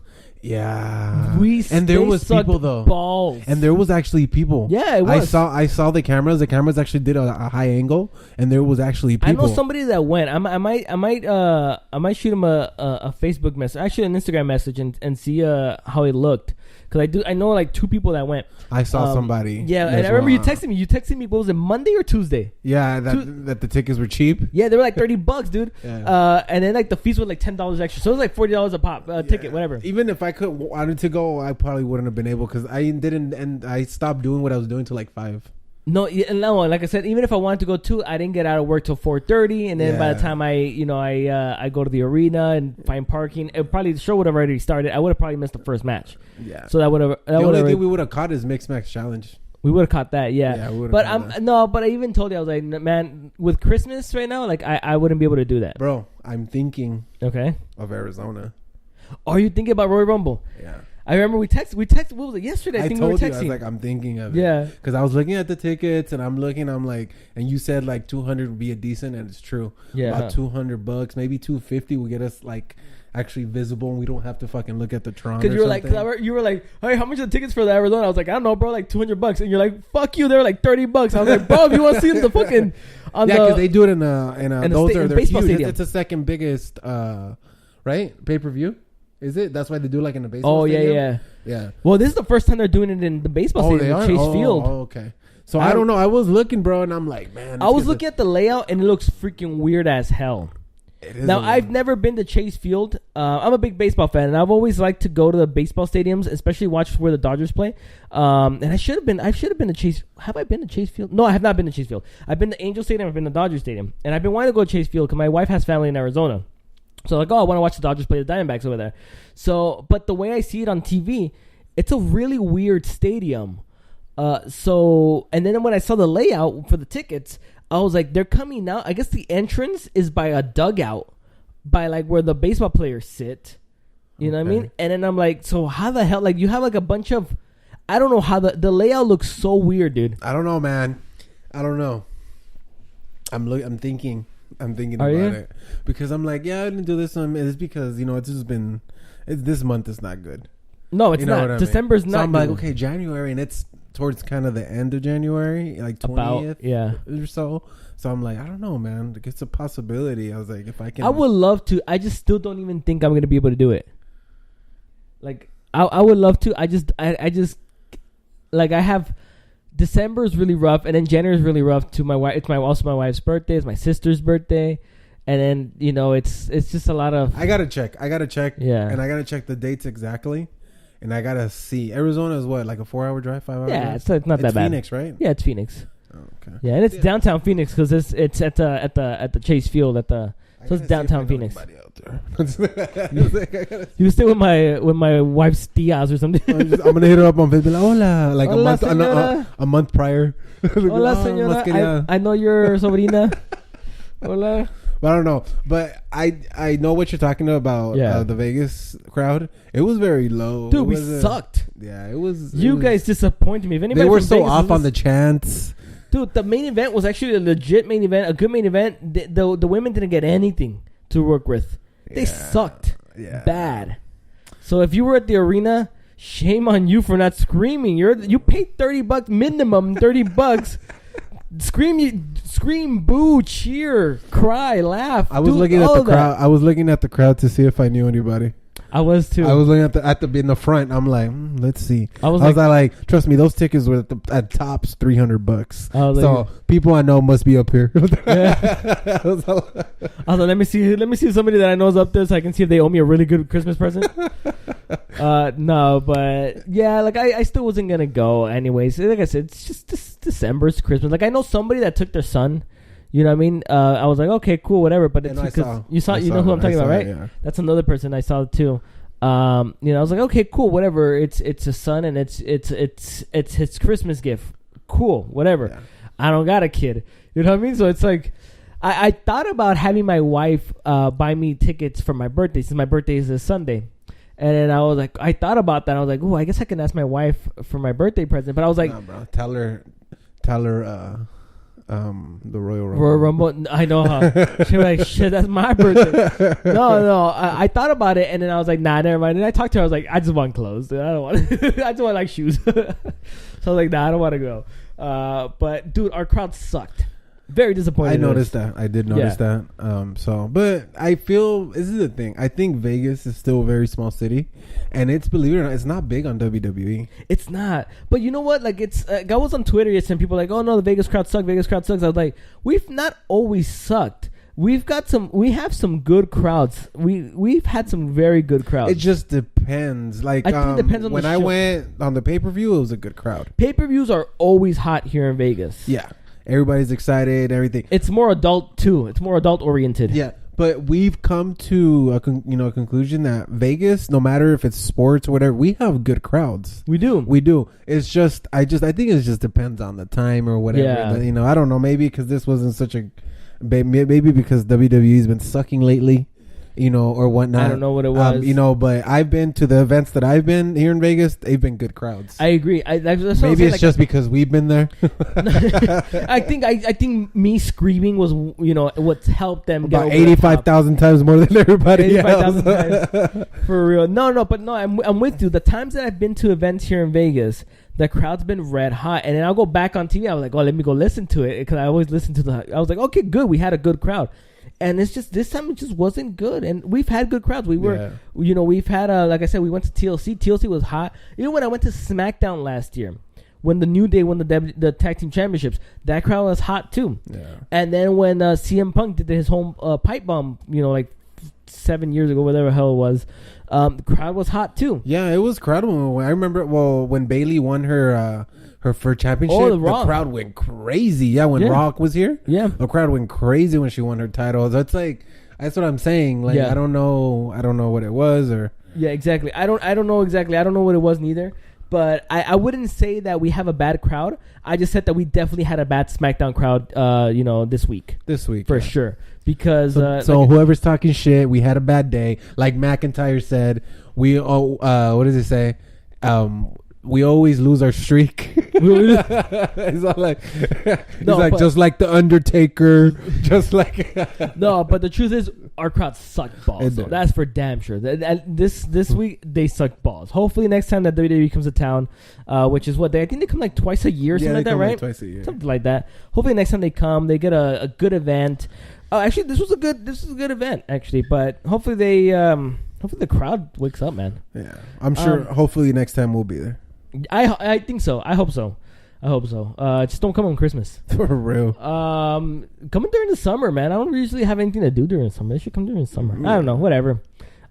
Yeah, there was people though. Balls. And there was actually people. Yeah, it was. I saw the cameras. The cameras actually did a high angle, and there was actually people. I know somebody that went. I might shoot him a Facebook message, actually an Instagram message, and see how it looked. Because I know like two people that went. I saw somebody. Yeah, and I remember you texted me. You texted me. What was it, Monday or Tuesday? Yeah, that the tickets were cheap. Yeah, they were like $30, dude. Yeah. And then like the fees were like $10 extra, so it was like $40 a pop ticket, whatever. Even if I wanted to go, I probably wouldn't have been able because I didn't, and I stopped doing what I was doing till like 5. No, like I said, even if I wanted to go too, I didn't get out of work till 4:30, and then by the time I go to the arena and find parking, the show would have already started. I would have probably missed the first match. Yeah. So that would have. The only thing we would have caught is Mixed Match Challenge. We would have caught that, yeah. We but I even told you, I was like, man, with Christmas right now, like I wouldn't be able to do that, bro. I'm thinking. Okay. Of Arizona. Are you thinking about Royal Rumble? Yeah. I remember we texted. What was it, yesterday? I think we were texting. I was like, I'm thinking of it. Yeah. Because I was looking at the tickets and I'm like, and you said like 200 would be a decent, and it's true. Yeah. About $200, maybe 250 will get us like actually visible, and we don't have to fucking look at the Tron. Because you were like, hey, how much are the tickets for the Arizona? I was like, I don't know, bro, like $200. And you're like, fuck you, they're like $30. I was like, bro, if you want to see the fucking because they do it in those are their huge. It's the second biggest right pay-per-view. Is it? That's why they do like in the baseball stadium? Yeah. Well, this is the first time they're doing it in the baseball stadium, Chase Field. Oh, okay. So I don't know. I was looking, bro, and I'm like, man. I was looking at the layout, and it looks freaking weird as hell. Now, I've never been to Chase Field. I'm a big baseball fan, and I've always liked to go to the baseball stadiums, especially watch where the Dodgers play. And I should have been to Chase. Have I been to Chase Field? No, I have not been to Chase Field. I've been to Angel Stadium. I've been to Dodger Stadium, and I've been wanting to go to Chase Field because my wife has family in Arizona. So like, I want to watch the Dodgers play the Diamondbacks over there. So, but the way I see it on TV, it's a really weird stadium. And then when I saw the layout for the tickets, I was like, they're coming out. I guess the entrance is by a dugout, by like where the baseball players sit. You know what I mean? And then I'm like, so how the hell? Like, you have like a bunch of, I don't know how the layout looks so weird, dude. I don't know, man. I don't know. I'm thinking about it because I'm like, I didn't do this one. It's because it's just been this month is not good. No, it's not. December's not. So I'm like, okay, January, and it's towards kind of the end of January, like 20th or so. So I'm like, I don't know, man. Like, it's a possibility. I was like, if I can, I would love to. I just still don't even think I'm gonna be able to do it. Like, I would love to. I just like, I have. December is really rough, and then January is really rough to my wife. It's also my wife's birthday. It's my sister's birthday, and then it's just a lot of. I gotta check. Yeah, and I gotta check the dates exactly, and I gotta see. Arizona is what, like a 4-hour drive, 5-hour drive? Yeah, it's not that bad. Phoenix, right? Yeah, it's Phoenix. Oh, okay. Yeah, and it's downtown Phoenix because it's at the Chase Field so it's downtown Phoenix. You stay with my wife's tias or something. I'm gonna hit her up on Facebook. Hola, like a month prior. Hola, señora. I know your sobrina. Hola. But I don't know. But I know what you're talking about. Yeah. The Vegas crowd. It was very low. Dude, we sucked. Yeah, it was. You guys disappointed me. If anybody they were so Vegas off on the chants. Dude, the main event was actually a legit main event, a good main event. The women didn't get anything to work with. They sucked bad. So if you were at the arena, shame on you for not screaming. You paid $30 minimum, $30. Scream, boo, cheer, cry, laugh. I was looking at the crowd. I was looking at the crowd to see if I knew anybody. I was too. I was looking at the in the front. I'm like, let's see. I was like, trust me, those tickets were at tops $300. So people I know must be up here. I was like, let me see somebody that I know is up there, so I can see if they owe me a really good Christmas present. No, but yeah, like I still wasn't gonna go anyways. Like I said, it's just December's Christmas. Like I know somebody that took their son. You know what I mean? I was like, okay, cool, whatever. But it's because you know who I'm talking about, right? Yeah. That's another person I saw too. I was like, okay, cool, whatever. It's a son, and it's his Christmas gift. Cool, whatever. Yeah. I don't got a kid. You know what I mean? So it's like, I thought about having my wife buy me tickets for my birthday, since my birthday is this Sunday. And then I thought about that. I was like, oh, I guess I can ask my wife for my birthday present. But I was like, nah, bro. Tell her. The Royal Rumble. I know her. She was like, shit, that's my birthday. No. I thought about it, and then I was like, nah, never mind. And I talked to her. I was like, I just want clothes. I don't want. I just want like shoes. So I was like, nah, I don't want to go. But dude, our crowd sucked. Very disappointed. I noticed that. I did notice that. But I feel this is the thing. I think Vegas is still a very small city, and believe it or not, it's not big on WWE. It's not. But you know what? Like I was on Twitter yesterday, and people were like, "Oh no, the Vegas crowd sucks. Vegas crowd sucks." I was like, "We've not always sucked. We have some good crowds. We've had some very good crowds. It just depends. Like I think it depends on when I went on the pay-per-view, it was a good crowd. Pay-per-views are always hot here in Vegas. Yeah. Everybody's excited, everything. It's more adult too. It's more adult oriented. Yeah, but we've come to a conclusion that Vegas, no matter if it's sports or whatever, we have good crowds. We do. It's just I think it just depends on the time or whatever. Yeah. I don't know. Maybe because this wasn't such a. Maybe because WWE's been sucking lately. Or whatnot. I don't know what it was. But I've been to the events that I've been here in Vegas. They've been good crowds. I agree. Maybe it's just because we've been there. I think me screaming was what's helped them about 85,000 times more than everybody 85,000 times for real. No, I'm with you. The times that I've been to events here in Vegas, the crowd's been red hot, and then I'll go back on TV. I was like, oh, let me go listen to it because I always listen to I was like, okay, good. We had a good crowd. And it's just this time it just wasn't good. And we've had good crowds. We've had like I said, we went to TLC. TLC was hot. Even when I went to SmackDown last year, when the New Day won the tag team championships, that crowd was hot too. Yeah. And then when CM Punk did his home pipe bomb, like 7 years ago, whatever the hell it was, the crowd was hot too. Yeah, it was crowded. I remember when Bayley won her championship, the crowd went crazy. Yeah, when Rock was here, the crowd went crazy when she won her title. That's what I'm saying. Like, I don't know what it was or. Yeah, exactly. I don't know exactly. I don't know what it was neither. But I wouldn't say that we have a bad crowd. I just said that we definitely had a bad SmackDown crowd. This week. For sure. Because so whoever's talking shit, we had a bad day. Like McIntyre said, what does it say? We always lose our streak. He's all like, just like the Undertaker, just like. No, but the truth is, our crowd sucked balls. So that's for damn sure. This week they sucked balls. Hopefully next time that WWE comes to town, which is what I think they come like twice a year, something like that, right? Twice a year, something like that. Hopefully next time they come, they get a good event. Actually, this was a good event, actually. But hopefully hopefully the crowd wakes up, man. Yeah, I'm sure. Hopefully next time we'll be there. I think so. I hope so. Just don't come on Christmas. For real. Coming during the summer, man. I don't usually have anything to do during the summer. They should come during the summer. I don't know. Whatever.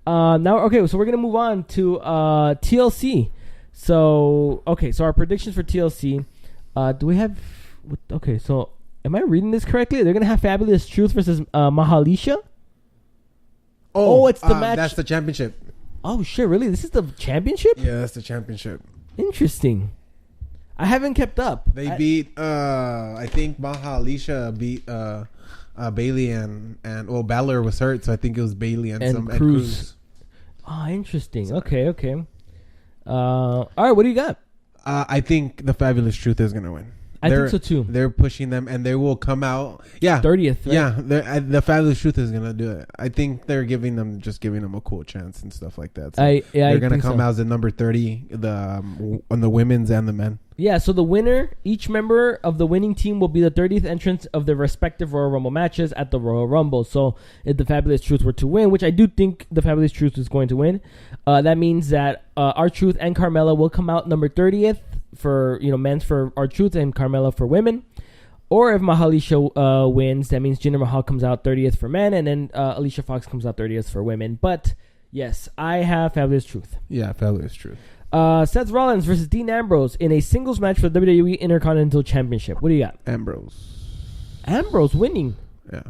Now, okay. So we're gonna move on to TLC. So our predictions for TLC. Do we have? Okay. So am I reading this correctly? They're gonna have Fabulous Truth versus Mahalisha. Oh, it's the match. That's the championship. Oh shit! Really? This is the championship? Yeah, that's the championship. Interesting. I haven't kept up. They beat. I think Mahalisha beat Bailey and Balor was hurt, so I think it was Bailey and Cruz. Oh, interesting. Sorry. Okay. All right. What do you got? I think the Fabulous Truth is gonna win. I think so too. They're pushing them, and they will come out. Yeah, 30th. Right? Yeah, the Fabulous Truth is gonna do it. I think they're giving them a cool chance and stuff like that. So they're gonna come out as the number 30, on the women's and the men. Yeah. So the winner, each member of the winning team will be the 30th entrant of their respective Royal Rumble matches at the Royal Rumble. So if the Fabulous Truth were to win, which I do think the Fabulous Truth is going to win, that means that R-Truth and Carmella will come out number 30th. For men's for R-Truth and Carmella for women, or if Mahalisha wins, that means Jinder Mahal comes out 30th for men, and then Alicia Fox comes out 30th for women. But yes, I have Fabulous Truth. Yeah, Fabulous Truth. Seth Rollins versus Dean Ambrose in a singles match for the WWE Intercontinental Championship. What do you got? Ambrose winning. Yeah,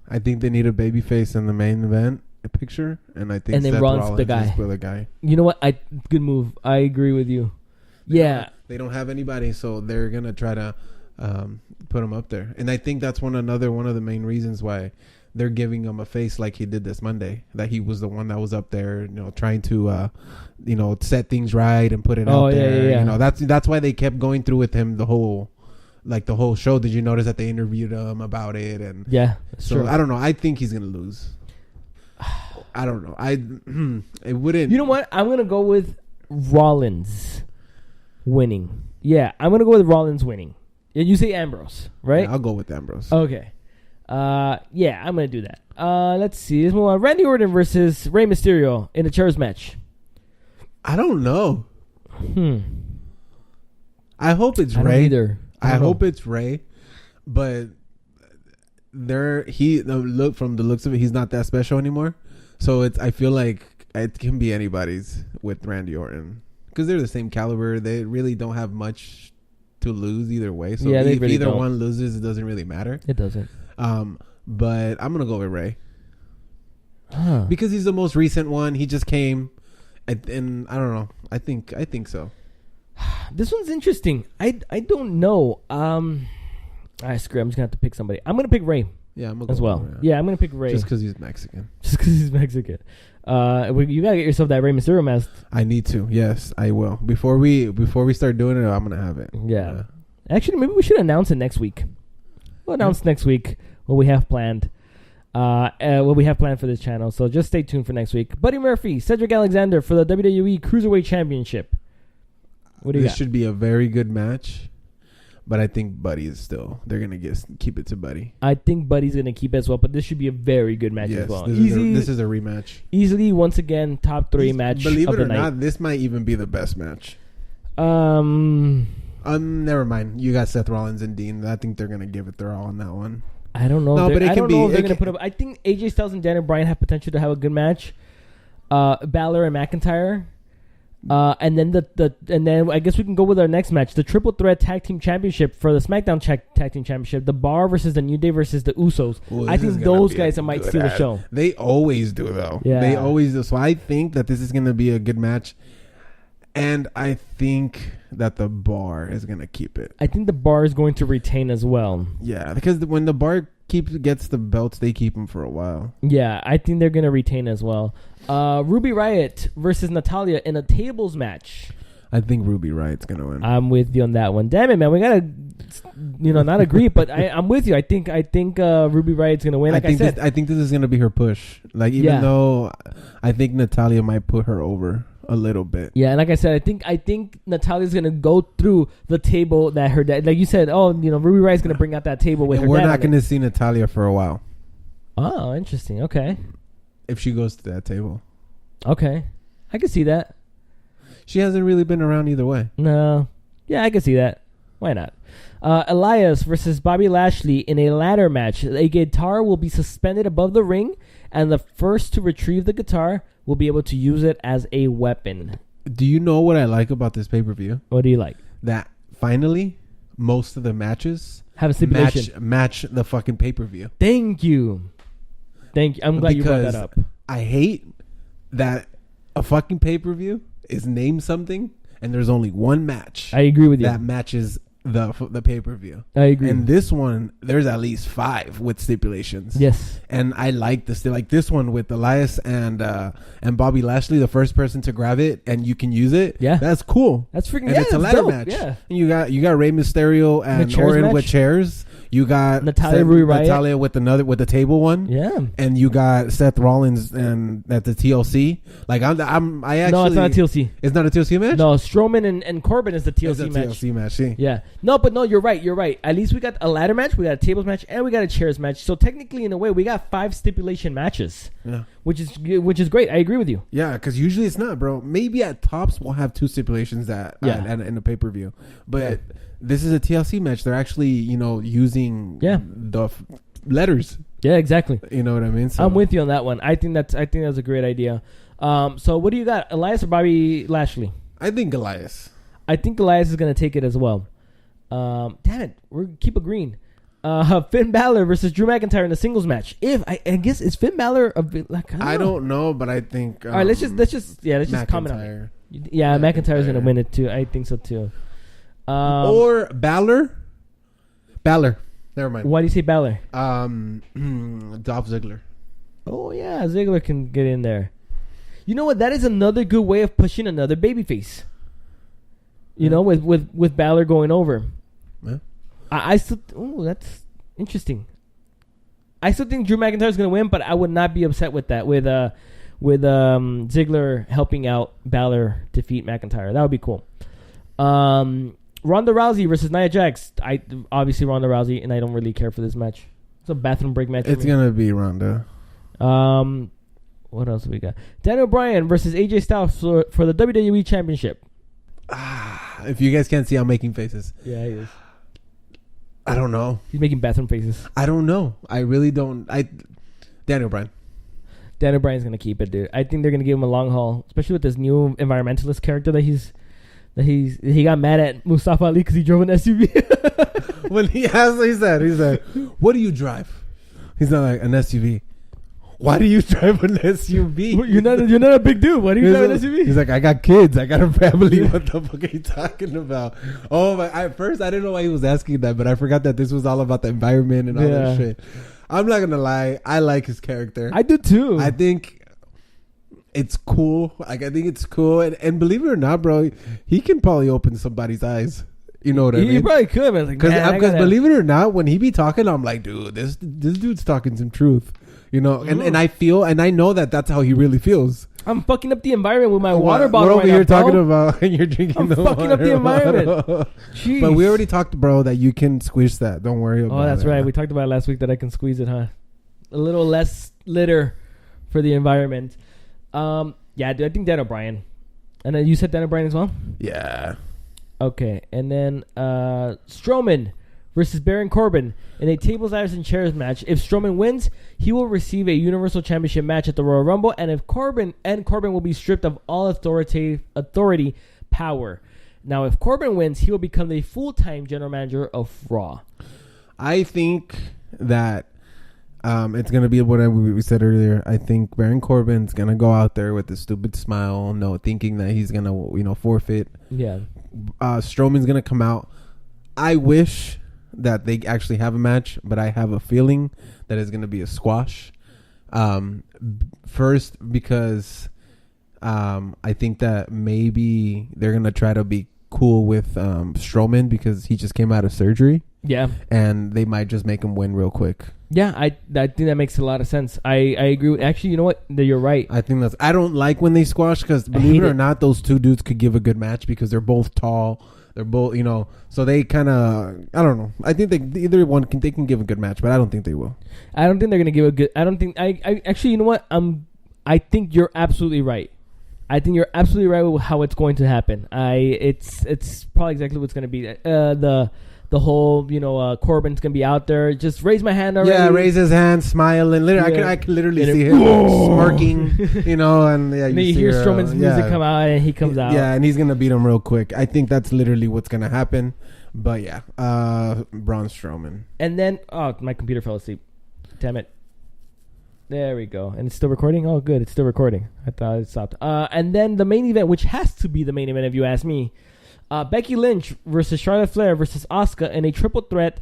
I think they need a babyface in the main event picture, and I think Seth Rollins the guy. You know what? Good move. I agree with you. They don't have anybody, so they're gonna try to put him up there, and I think that's one of the main reasons why they're giving him a face like he did this Monday. That he was the one that was up there, trying to set things right and put it out there. Yeah. That's why they kept going through with him the whole show. Did you notice that they interviewed him about it? And so true. I don't know. I think he's gonna lose. I don't know. It wouldn't. You know what? I'm gonna go with Rollins winning. Yeah, I'm gonna go with Rollins winning. You say Ambrose, right? Yeah, I'll go with Ambrose. Okay. Yeah, I'm gonna do that. Let's see. Let's move on. Randy Orton versus Rey Mysterio in a chairs match. I don't know. I hope it's Rey. I hope it's Rey, but from the looks of it, he's not that special anymore. So I feel like it can be anybody's with Randy Orton because they're the same caliber. They really don't have much to lose either way. So if really either one loses, it doesn't really matter. It doesn't. But I'm gonna go with Rey because he's the most recent one. He just came, and I don't know. I think so. This one's interesting. I don't know. Screw it. I'm just gonna have to pick somebody. I'm gonna pick Rey. Yeah, I'm gonna as well. Yeah, I'm gonna pick Rey just because he's Mexican. You gotta get yourself that Rey Mysterio mask. I need to. Yes, I will. Before we start doing it, I'm gonna have it. Yeah. Actually, maybe we should announce it next week. We'll announce next week what we have planned. What we have planned for this channel. So just stay tuned for next week. Buddy Murphy, Cedric Alexander for the WWE Cruiserweight Championship. What do you got? This should be a very good match. But I think Buddy is still. They're gonna keep it to Buddy. I think Buddy's gonna keep it as well. But this should be a very good match as well. This is a rematch. Easily, once again, top 3 match. Believe it or not, this might even be the best match. Never mind. You got Seth Rollins and Dean. I think they're gonna give it their all on that one. I don't know. No, but I don't know if they're gonna put up. I think AJ Styles and Daniel Bryan have potential to have a good match. Balor and McIntyre. And then I guess we can go with our next match, the Triple Threat Tag Team Championship for the SmackDown Tag Team Championship. The Bar versus the New Day versus the Usos. Ooh, I think those guys might steal the show. They always do, though. Yeah. They always do. So I think that this is going to be a good match. And I think that the Bar is going to keep it. I think the Bar is going to retain as well. Yeah, because when the Bar gets the belts, they keep them for a while. Yeah, I think they're going to retain as well. Ruby Riott versus Natalya in a tables match. I think Ruby Riot's gonna win. I'm with you on that one. Damn it, man. We gotta, not agree, but I'm with you. I think Ruby Riot's gonna win. Like I said, I think this is gonna be her push. Like even though I think Natalya might put her over a little bit. Yeah, and like I said, I think Natalya's gonna go through the table that her dad, like you said. Oh, Ruby Riot's gonna bring out that table with her dad. We're not gonna see Natalya for a while. Oh, interesting. Okay. If she goes to that table. Okay, I can see that. She hasn't really been around either way. No. Yeah, I can see that. Why not? Elias versus Bobby Lashley in a ladder match. A guitar will be suspended above the ring, and the first to retrieve the guitar will be able to use it as a weapon. Do you know what I like about this pay-per-view? What do you like? That finally, most of the matches have a stipulation. Match the fucking pay-per-view. Thank you. I'm glad you brought that up. I hate that a fucking pay-per-view is named something and there's only one match. I agree with you. That matches the pay-per-view. I agree. And this one, there's at least 5 with stipulations. Yes. And I like this. Like this one with Elias and Bobby Lashley, the first person to grab it and you can use it. Yeah. That's cool. That's freaking. And it's a ladder match. Yeah. And you got Rey Mysterio and Orton with chairs. You got Natalya with the table one. Yeah. And you got Seth Rollins and at the TLC. Like I actually. No, it's not a TLC. It's not a TLC match? No, Strowman and Corbin is the TLC match. TLC match, see? Yeah. No, you're right. At least we got a ladder match, we got a tables match, and we got a chairs match. So technically, in a way, we got 5 stipulation matches. Yeah. Which is great. I agree with you. Yeah, because usually it's not, bro. Maybe at tops we'll have 2 stipulations in a pay-per-view. But this is a TLC match. They're actually, using the letters. Yeah, exactly. You know what I mean? So I'm with you on that one. I think that's a great idea. So what do you got? Elias or Bobby Lashley? I think Elias. I think Elias is going to take it as well. Damn it. We keep agreeing. Finn Balor versus Drew McIntyre in a singles match. I guess is Finn Balor I don't know, but I think all right, let's just comment on it. Yeah, McIntyre's gonna win it too. I think so too. Or Balor. Never mind. Why do you say Balor? Dolph Ziggler. Oh yeah, Ziggler can get in there. You know what? That is another good way of pushing another babyface. With Balor going over. Yeah. I still. Oh, that's interesting. I still think Drew McIntyre is going to win, but I would not be upset with that. With Ziggler helping out Balor defeat McIntyre, that would be cool. Ronda Rousey versus Nia Jax. Obviously Ronda Rousey, and I don't really care for this match. It's a bathroom break match. It's gonna be Ronda. What else do we got? Daniel Bryan versus AJ Styles for the WWE Championship. If you guys can't see, I'm making faces. Yeah, he is. I don't know. He's making bathroom faces. I don't know. I really don't. Daniel Bryan. Daniel Bryan's gonna keep it, dude. I think they're gonna give him a long haul, especially with this new environmentalist character that he got mad at Mustafa Ali because he drove an SUV. When he said, "What do you drive?" He's not like an SUV. Why do you drive an SUV? You're not a big dude. Why do you drive an SUV? He's like, I got kids. I got a family. What the fuck are you talking about? Oh my! At first, I didn't know why he was asking that, but I forgot that this was all about the environment and all that shit. I'm not gonna lie. I like his character. I do too. I think it's cool. I think it's cool. And believe it or not, bro, he can probably open somebody's eyes. You know what I mean? He probably could. Because believe it or not, when he be talking, I'm like, dude, this dude's talking some truth. And I feel and I know that that's how he really feels. I'm fucking up the environment with my water bottle. What over here talking about? And you're drinking. I'm fucking up the environment. Jeez. But we already talked, bro, that you can squish that. Don't worry about it. Oh, that's right. We talked about it last week that I can squeeze it, huh? A little less litter for the environment. Yeah, dude, I think Daniel Bryan. And then you said Daniel Bryan as well? Yeah. Okay, and then Strowman versus Baron Corbin in a tables, ladders, and chairs match. If Strowman wins, he will receive a Universal Championship match at the Royal Rumble, and if Corbin will be stripped of all authority power. Now, if Corbin wins, he will become the full-time general manager of Raw. I think that it's going to be what we said earlier. I think Baron Corbin's going to go out there with a stupid smile, thinking that he's going to, forfeit. Yeah. Strowman's going to come out. I wish that they actually have a match, but I have a feeling that it's going to be a squash. First, because I think that maybe they're gonna try to be cool with Strowman because he just came out of surgery. Yeah, and they might just make him win real quick. Yeah, I think that makes a lot of sense. I agree. Actually, you know what? You're right. I think I don't like when they squash because believe it or not, those two dudes could give a good match because they're both tall. They're both, so they kind of, I don't know. I think either one they can give a good match, but I don't think they will. I don't think they're gonna give a good. I don't think. I actually, you know what? I think you're absolutely right. I think you're absolutely right with how it's going to happen. It's probably exactly what's gonna be. The whole, Corbin's gonna be out there. Just raise my hand already. Yeah, raise his hand, smile, and I can literally see him smirking, and you hear Strowman's music come out, and he comes out. Yeah, and he's gonna beat him real quick. I think that's literally what's gonna happen. But yeah, Braun Strowman. And then, my computer fell asleep. Damn it. There we go. And it's still recording? Oh, good. It's still recording. I thought it stopped. And then the main event, which has to be the main event if you ask me. Becky Lynch versus Charlotte Flair versus Asuka in a triple threat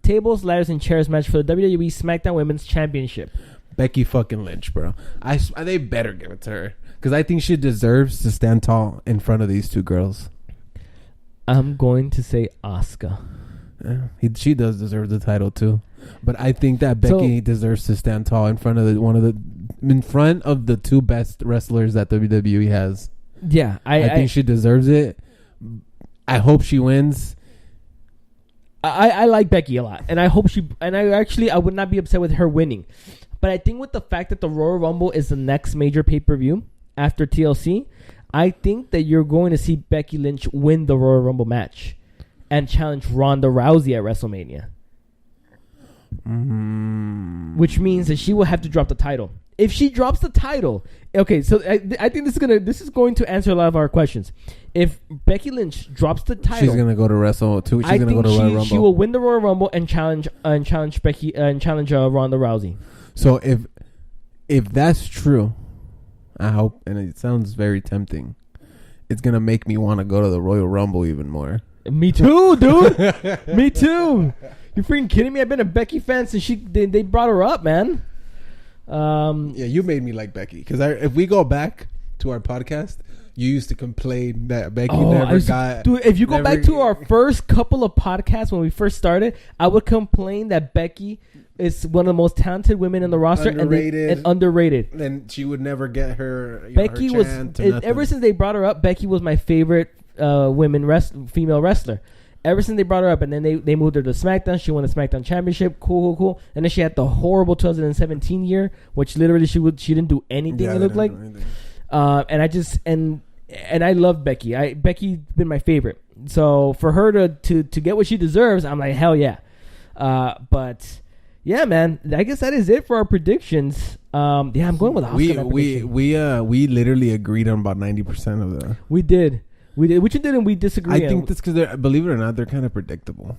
tables, ladders, and chairs match for the WWE SmackDown Women's Championship. Becky fucking Lynch, bro. They better give it to her because I think she deserves to stand tall in front of these two girls. I'm going to say Asuka. Yeah, she does deserve the title too, but I think that Becky deserves to stand tall in front of the two best wrestlers that WWE has. Yeah, I think she deserves it. I hope she wins. I like Becky a lot, and I hope I would not be upset with her winning, but I think with the fact that the Royal Rumble is the next major pay-per-view after TLC, I think that you're going to see Becky Lynch win the Royal Rumble match and challenge Ronda Rousey at WrestleMania, which means that she will have to drop the title. If she drops the title, okay, so I think this is going to answer a lot of our questions. If Becky Lynch drops the title, she's gonna go to Wrestle too. She's gonna go to Royal Rumble. She will win the Royal Rumble and challenge Becky and challenge Ronda Rousey. So if that's true, I hope, and it sounds very tempting, it's gonna make me want to go to the Royal Rumble even more. Me too, dude. Me too. You freaking kidding me? I've been a Becky fan since they brought her up, man. Yeah, you made me like Becky because if we go back to our podcast, you used to complain that Becky never got. Dude, if you go back to our first couple of podcasts when we first started, I would complain that Becky is one of the most talented women in the roster and underrated. And she would never get her. Becky her was ever since they brought her up. Becky was my favorite female wrestler. Ever since they brought her up, and then they moved her to SmackDown. She won the SmackDown Championship. Cool. And then she had the horrible 2017 year, which literally she didn't do anything. It looked like. And I love Becky. Becky's been my favorite. So for her to get what she deserves, I'm like, hell yeah. But yeah, man, I guess that is it for our predictions. I'm going with Asuka. We literally agreed on about 90% of them. We did. Which didn't we disagree? I think that's because believe it or not, they're kind of predictable.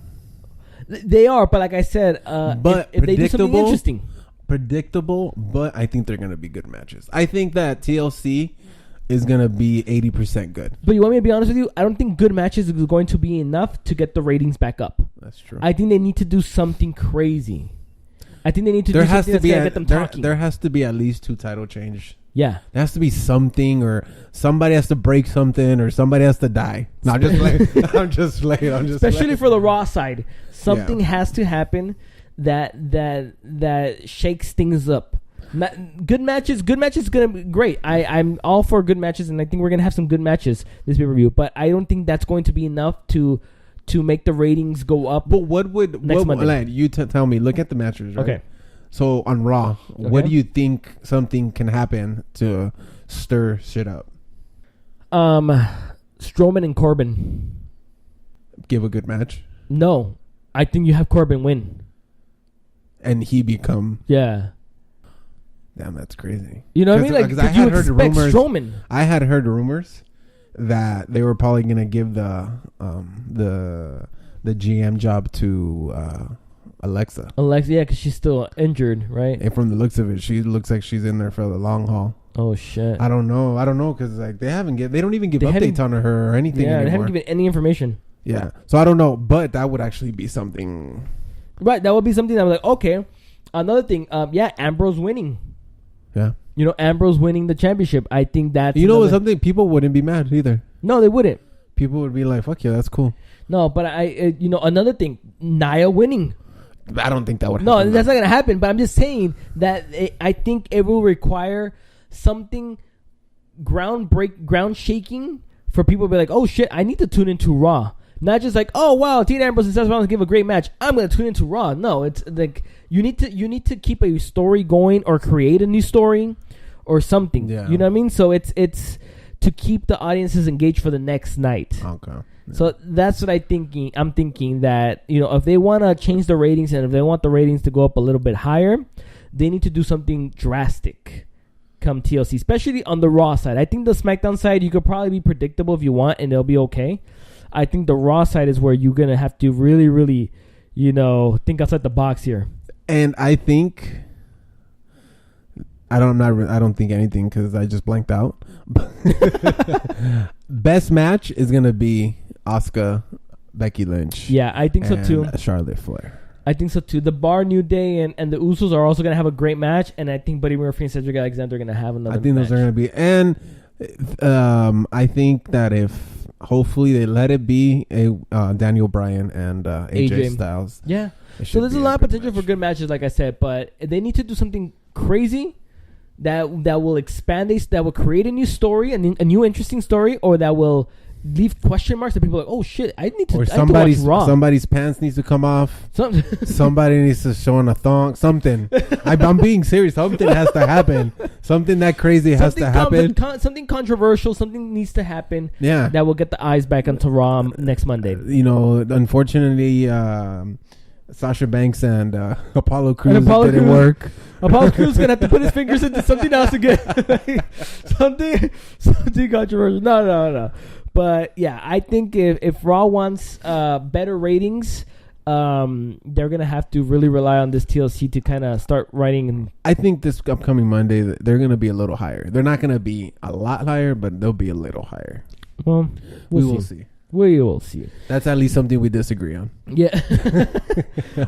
They are, but like I said, but if they do something interesting, predictable. But I think they're going to be good matches. I think that TLC is going to be 80% good. But you want me to be honest with you? I don't think good matches is going to be enough to get the ratings back up. That's true. I think they need to do something crazy. I think they need to do something that's going to get them talking. There has to be at least 2 title change. Yeah. There has to be something, or somebody has to break something, or somebody has to die. No, I'm just playing. I'm just playing. Especially for the Raw side. Something has to happen that shakes things up. Good matches is going to be great. I'm all for good matches, and I think we're going to have some good matches this pay-per-view. But I don't think that's going to be enough to make the ratings go up. But what would Monday? You tell me. Look at the matches, right? Okay. So on Raw, what do you think something can happen to stir shit up? Strowman and Corbin. Give a good match? No. I think you have Corbin win. And he become... Yeah. Damn, that's crazy. You know what I mean? Like, because I had heard rumors. Strowman. I had heard rumors that they were probably going to give the GM job to... Alexa, yeah, because she's still injured, right? And from the looks of it, she looks like she's in there for the long haul. Oh shit! I don't know, because like they don't even give updates on her or anything. Yeah, anymore. They haven't given any information. Yeah, so I don't know, but that would actually be something. Right, that would be something that was like, okay. Another thing, Ambrose winning. Yeah, Ambrose winning the championship. I think that's something people wouldn't be mad either. No, they wouldn't. People would be like, "Fuck yeah, that's cool." No, but another thing, Nia winning. I don't think that would happen. No, that's not gonna happen. But I'm just saying that I think it will require something ground shaking for people to be like, "Oh shit, I need to tune into Raw." Not just like, "Oh wow, Dean Ambrose and Seth Rollins give a great match. I'm gonna tune into Raw." No, it's like you need to keep a story going or create a new story or something. Yeah. You know what I mean? So it's to keep the audiences engaged for the next night. Okay. Yeah. So that's what I'm thinking that if they want to change the ratings and if they want the ratings to go up a little bit higher, they need to do something drastic come TLC, especially on the Raw side. I think the SmackDown side you could probably be predictable if you want and it'll be okay. I think the Raw side is where you're going to have to really, really, think outside the box here. And I think I don't think anything because I just blanked out. Best match is going to be Asuka, Becky Lynch. Yeah, I think so too. Charlotte Flair. I think so too. The Bar, New Day, and the Usos are also going to have a great match. And I think Buddy Murphy and Cedric Alexander are going to have another match. I think those are going to be. And I think that if hopefully they let it be a Daniel Bryan and AJ Styles. Yeah. So there's a lot of potential for good matches, like I said. But they need to do something crazy that will expand that will create a new story, a new interesting story, or that will leave question marks that people are like, oh shit, I need to watch somebody's pants needs to come off. Somebody needs to show on a thong. Something. I'm being serious. Something has to happen. Something that crazy has to happen. Something controversial. Something needs to happen. Yeah. That will get the eyes back onto Raw next Monday. Unfortunately, Sasha Banks and Apollo Crews didn't work. Apollo Crews is gonna have to put his fingers into something else again. something controversial. No. But yeah, I think if Raw wants better ratings, they're gonna have to really rely on this TLC to kind of start writing. I think this upcoming Monday they're gonna be a little higher. They're not gonna be a lot higher, but they'll be a little higher. Well, we will see. We will see. That's at least something we disagree on. Yeah.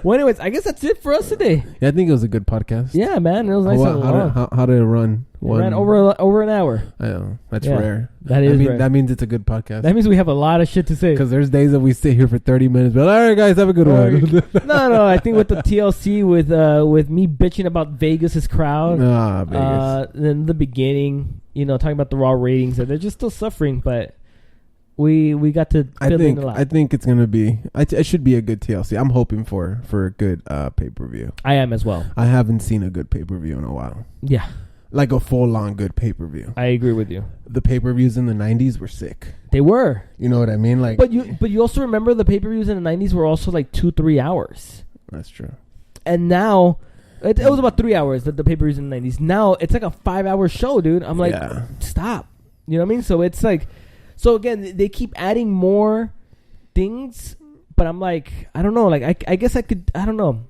Well, anyways, I guess that's it for us today. Yeah, I think it was a good podcast. Yeah, man. It was nice. How did it run? It ran over an hour. I know. That's rare. That is rare. That means it's a good podcast. That means we have a lot of shit to say. Because there's days that we sit here for 30 minutes. But all right, guys, have a good one. No. I think with the TLC, with me bitching about Vegas's crowd. Vegas. Then the beginning, talking about the Raw ratings, that they're just still suffering, but we got to fill in a lot. I think it's gonna be. It should be a good TLC. I'm hoping for a good pay-per-view. I am as well. I haven't seen a good pay-per-view in a while. Yeah, like a full-on good pay-per-view. I agree with you. The pay-per-views in the 90s were sick. They were. You know what I mean? Like, but you also remember the pay-per-views in the 90s were also like 2-3 hours. That's true. And now it was about 3 hours that the pay-per-views in the 90s. Now it's like a 5-hour show, dude. I'm like, stop. You know what I mean? So it's like. So again, they keep adding more things, but I'm like, I don't know. Like, I guess I could. I don't know.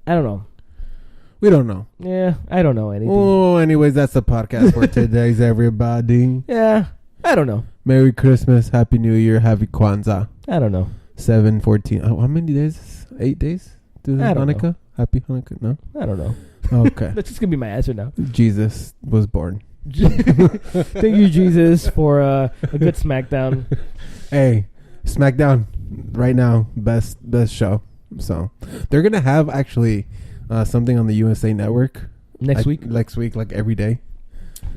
We don't know. Yeah, I don't know anything. Oh, anyways, that's the podcast for today's everybody. Yeah, I don't know. Merry Christmas, Happy New Year, Happy Kwanzaa. I don't know. 7/14. How many days? 8 days? Hanukkah? Know. Happy Hanukkah? No, I don't know. Okay, that's just gonna be my answer now. Jesus was born. Thank you, Jesus, for a good SmackDown. Hey, SmackDown right now, best show. So they're gonna have actually something on the USA Network next week, like every day.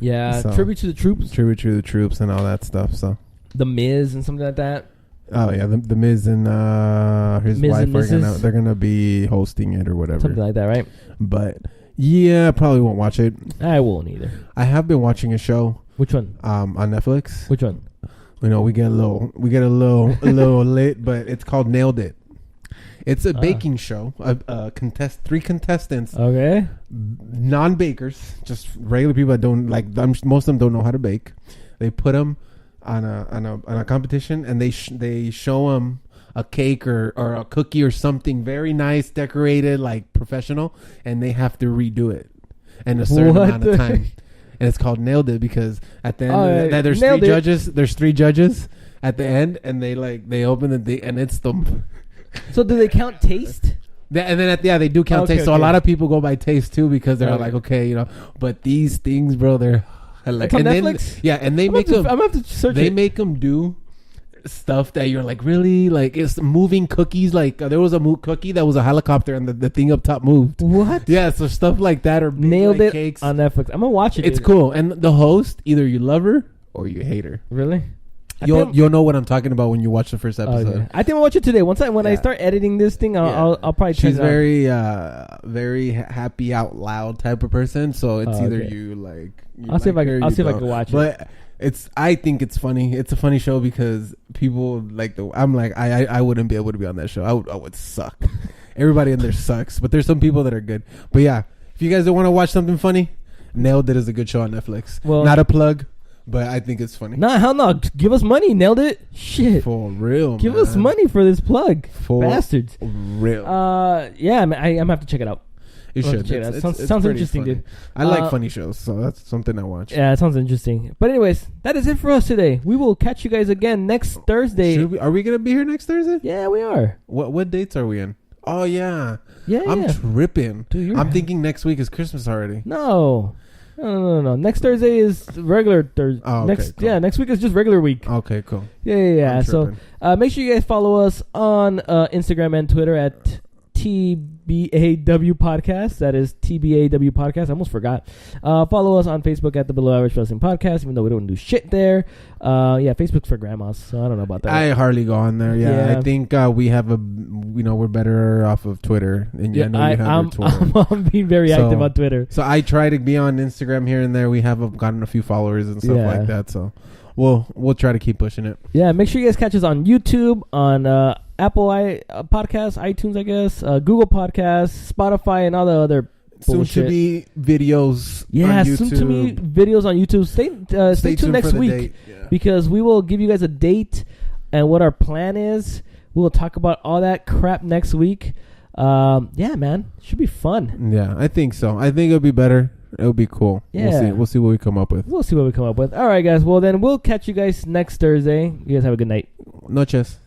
Yeah, so, tribute to the troops, and all that stuff. So the Miz and something like that. Oh yeah, the Miz and his Miz wife they're gonna be hosting it or whatever, something like that, right? But. Yeah, probably won't watch it. I won't either. I have been watching a show. Which one? On Netflix. Which one? We get a little lit, but it's called Nailed It. It's a baking show. 3 contestants. Okay. Non-bakers, just regular people that don't like. Most of them don't know how to bake. They put them on a competition, and they show them a cake or a cookie or something very nice, decorated, like professional, and they have to redo it in a certain amount of time. And it's called Nailed It because at the end there's 3 judges. There's 3 judges at the end, and they open the and it's them. So do they count taste? And then they do count taste. So a lot of people go by taste too because they're like, okay, but these things, bro, they're like, it's on and Netflix? Then and they make them. I'm gonna have to search. They make them do stuff that you're like, really, like it's moving cookies. Like there was a cookie that was a helicopter and the thing up top moved. What? Yeah, so stuff like that or nailed like it cakes. on Netflix. I'm gonna watch it. It's cool. And the host, either you love her or you hate her. Really? You'll know what I'm talking about when you watch the first episode. Okay. I think I'll watch it today. When I start editing this thing, I'll probably. She's very happy out loud type of person. So it's either you like. I'll see if I can watch it. But I think it's funny. It's a funny show because people like I'm like I wouldn't be able to be on that show. I would suck. Everybody in there sucks, but there's some people that are good. But yeah, if you guys don't want to watch something funny, Nailed It is a good show on Netflix. Well, not a plug. But I think it's funny. Nah, hell no. Give us money. Nailed it. Shit. For real, Give us money for this plug. For bastards. Real. Yeah, I'm going to have to check it out. You should. It sounds interesting, funny. dude. I like funny shows, so that's something I watch. Yeah, it sounds interesting. But anyways, that is it for us today. We will catch you guys again next Thursday. Are we going to be here next Thursday? Yeah, we are. What dates are we in? Oh, yeah. Yeah, I'm tripping. Dude, I'm thinking next week is Christmas already. No. Next Thursday is regular Thursday. Oh, okay, cool. Next week is just regular week. Okay, cool. Yeah. So make sure you guys follow us on Instagram and Twitter at TBAW Podcast. That is TBAW Podcast. I almost forgot. Follow us on Facebook at the Below Average Wrestling Podcast, even though we don't do shit there. Facebook's for grandmas, so I don't know about that. I hardly go on there. Yeah. I think we have we're better off of Twitter. And I'm being very active on Twitter. So I try to be on Instagram here and there. We have gotten a few followers and stuff like that. So we'll try to keep pushing it. Yeah, make sure you guys catch us on YouTube, on Apple Podcasts, iTunes, I guess, Google Podcasts, Spotify, and all the other bullshit. Soon to be videos on YouTube. Soon to be videos on YouTube. Stay tuned next week because we will give you guys a date and what our plan is. We'll talk about all that crap next week. Man. Should be fun. Yeah, I think so. I think it'll be better. It'll be cool. Yeah. We'll see what we come up with. All right, guys. Well, then we'll catch you guys next Thursday. You guys have a good night. Noches.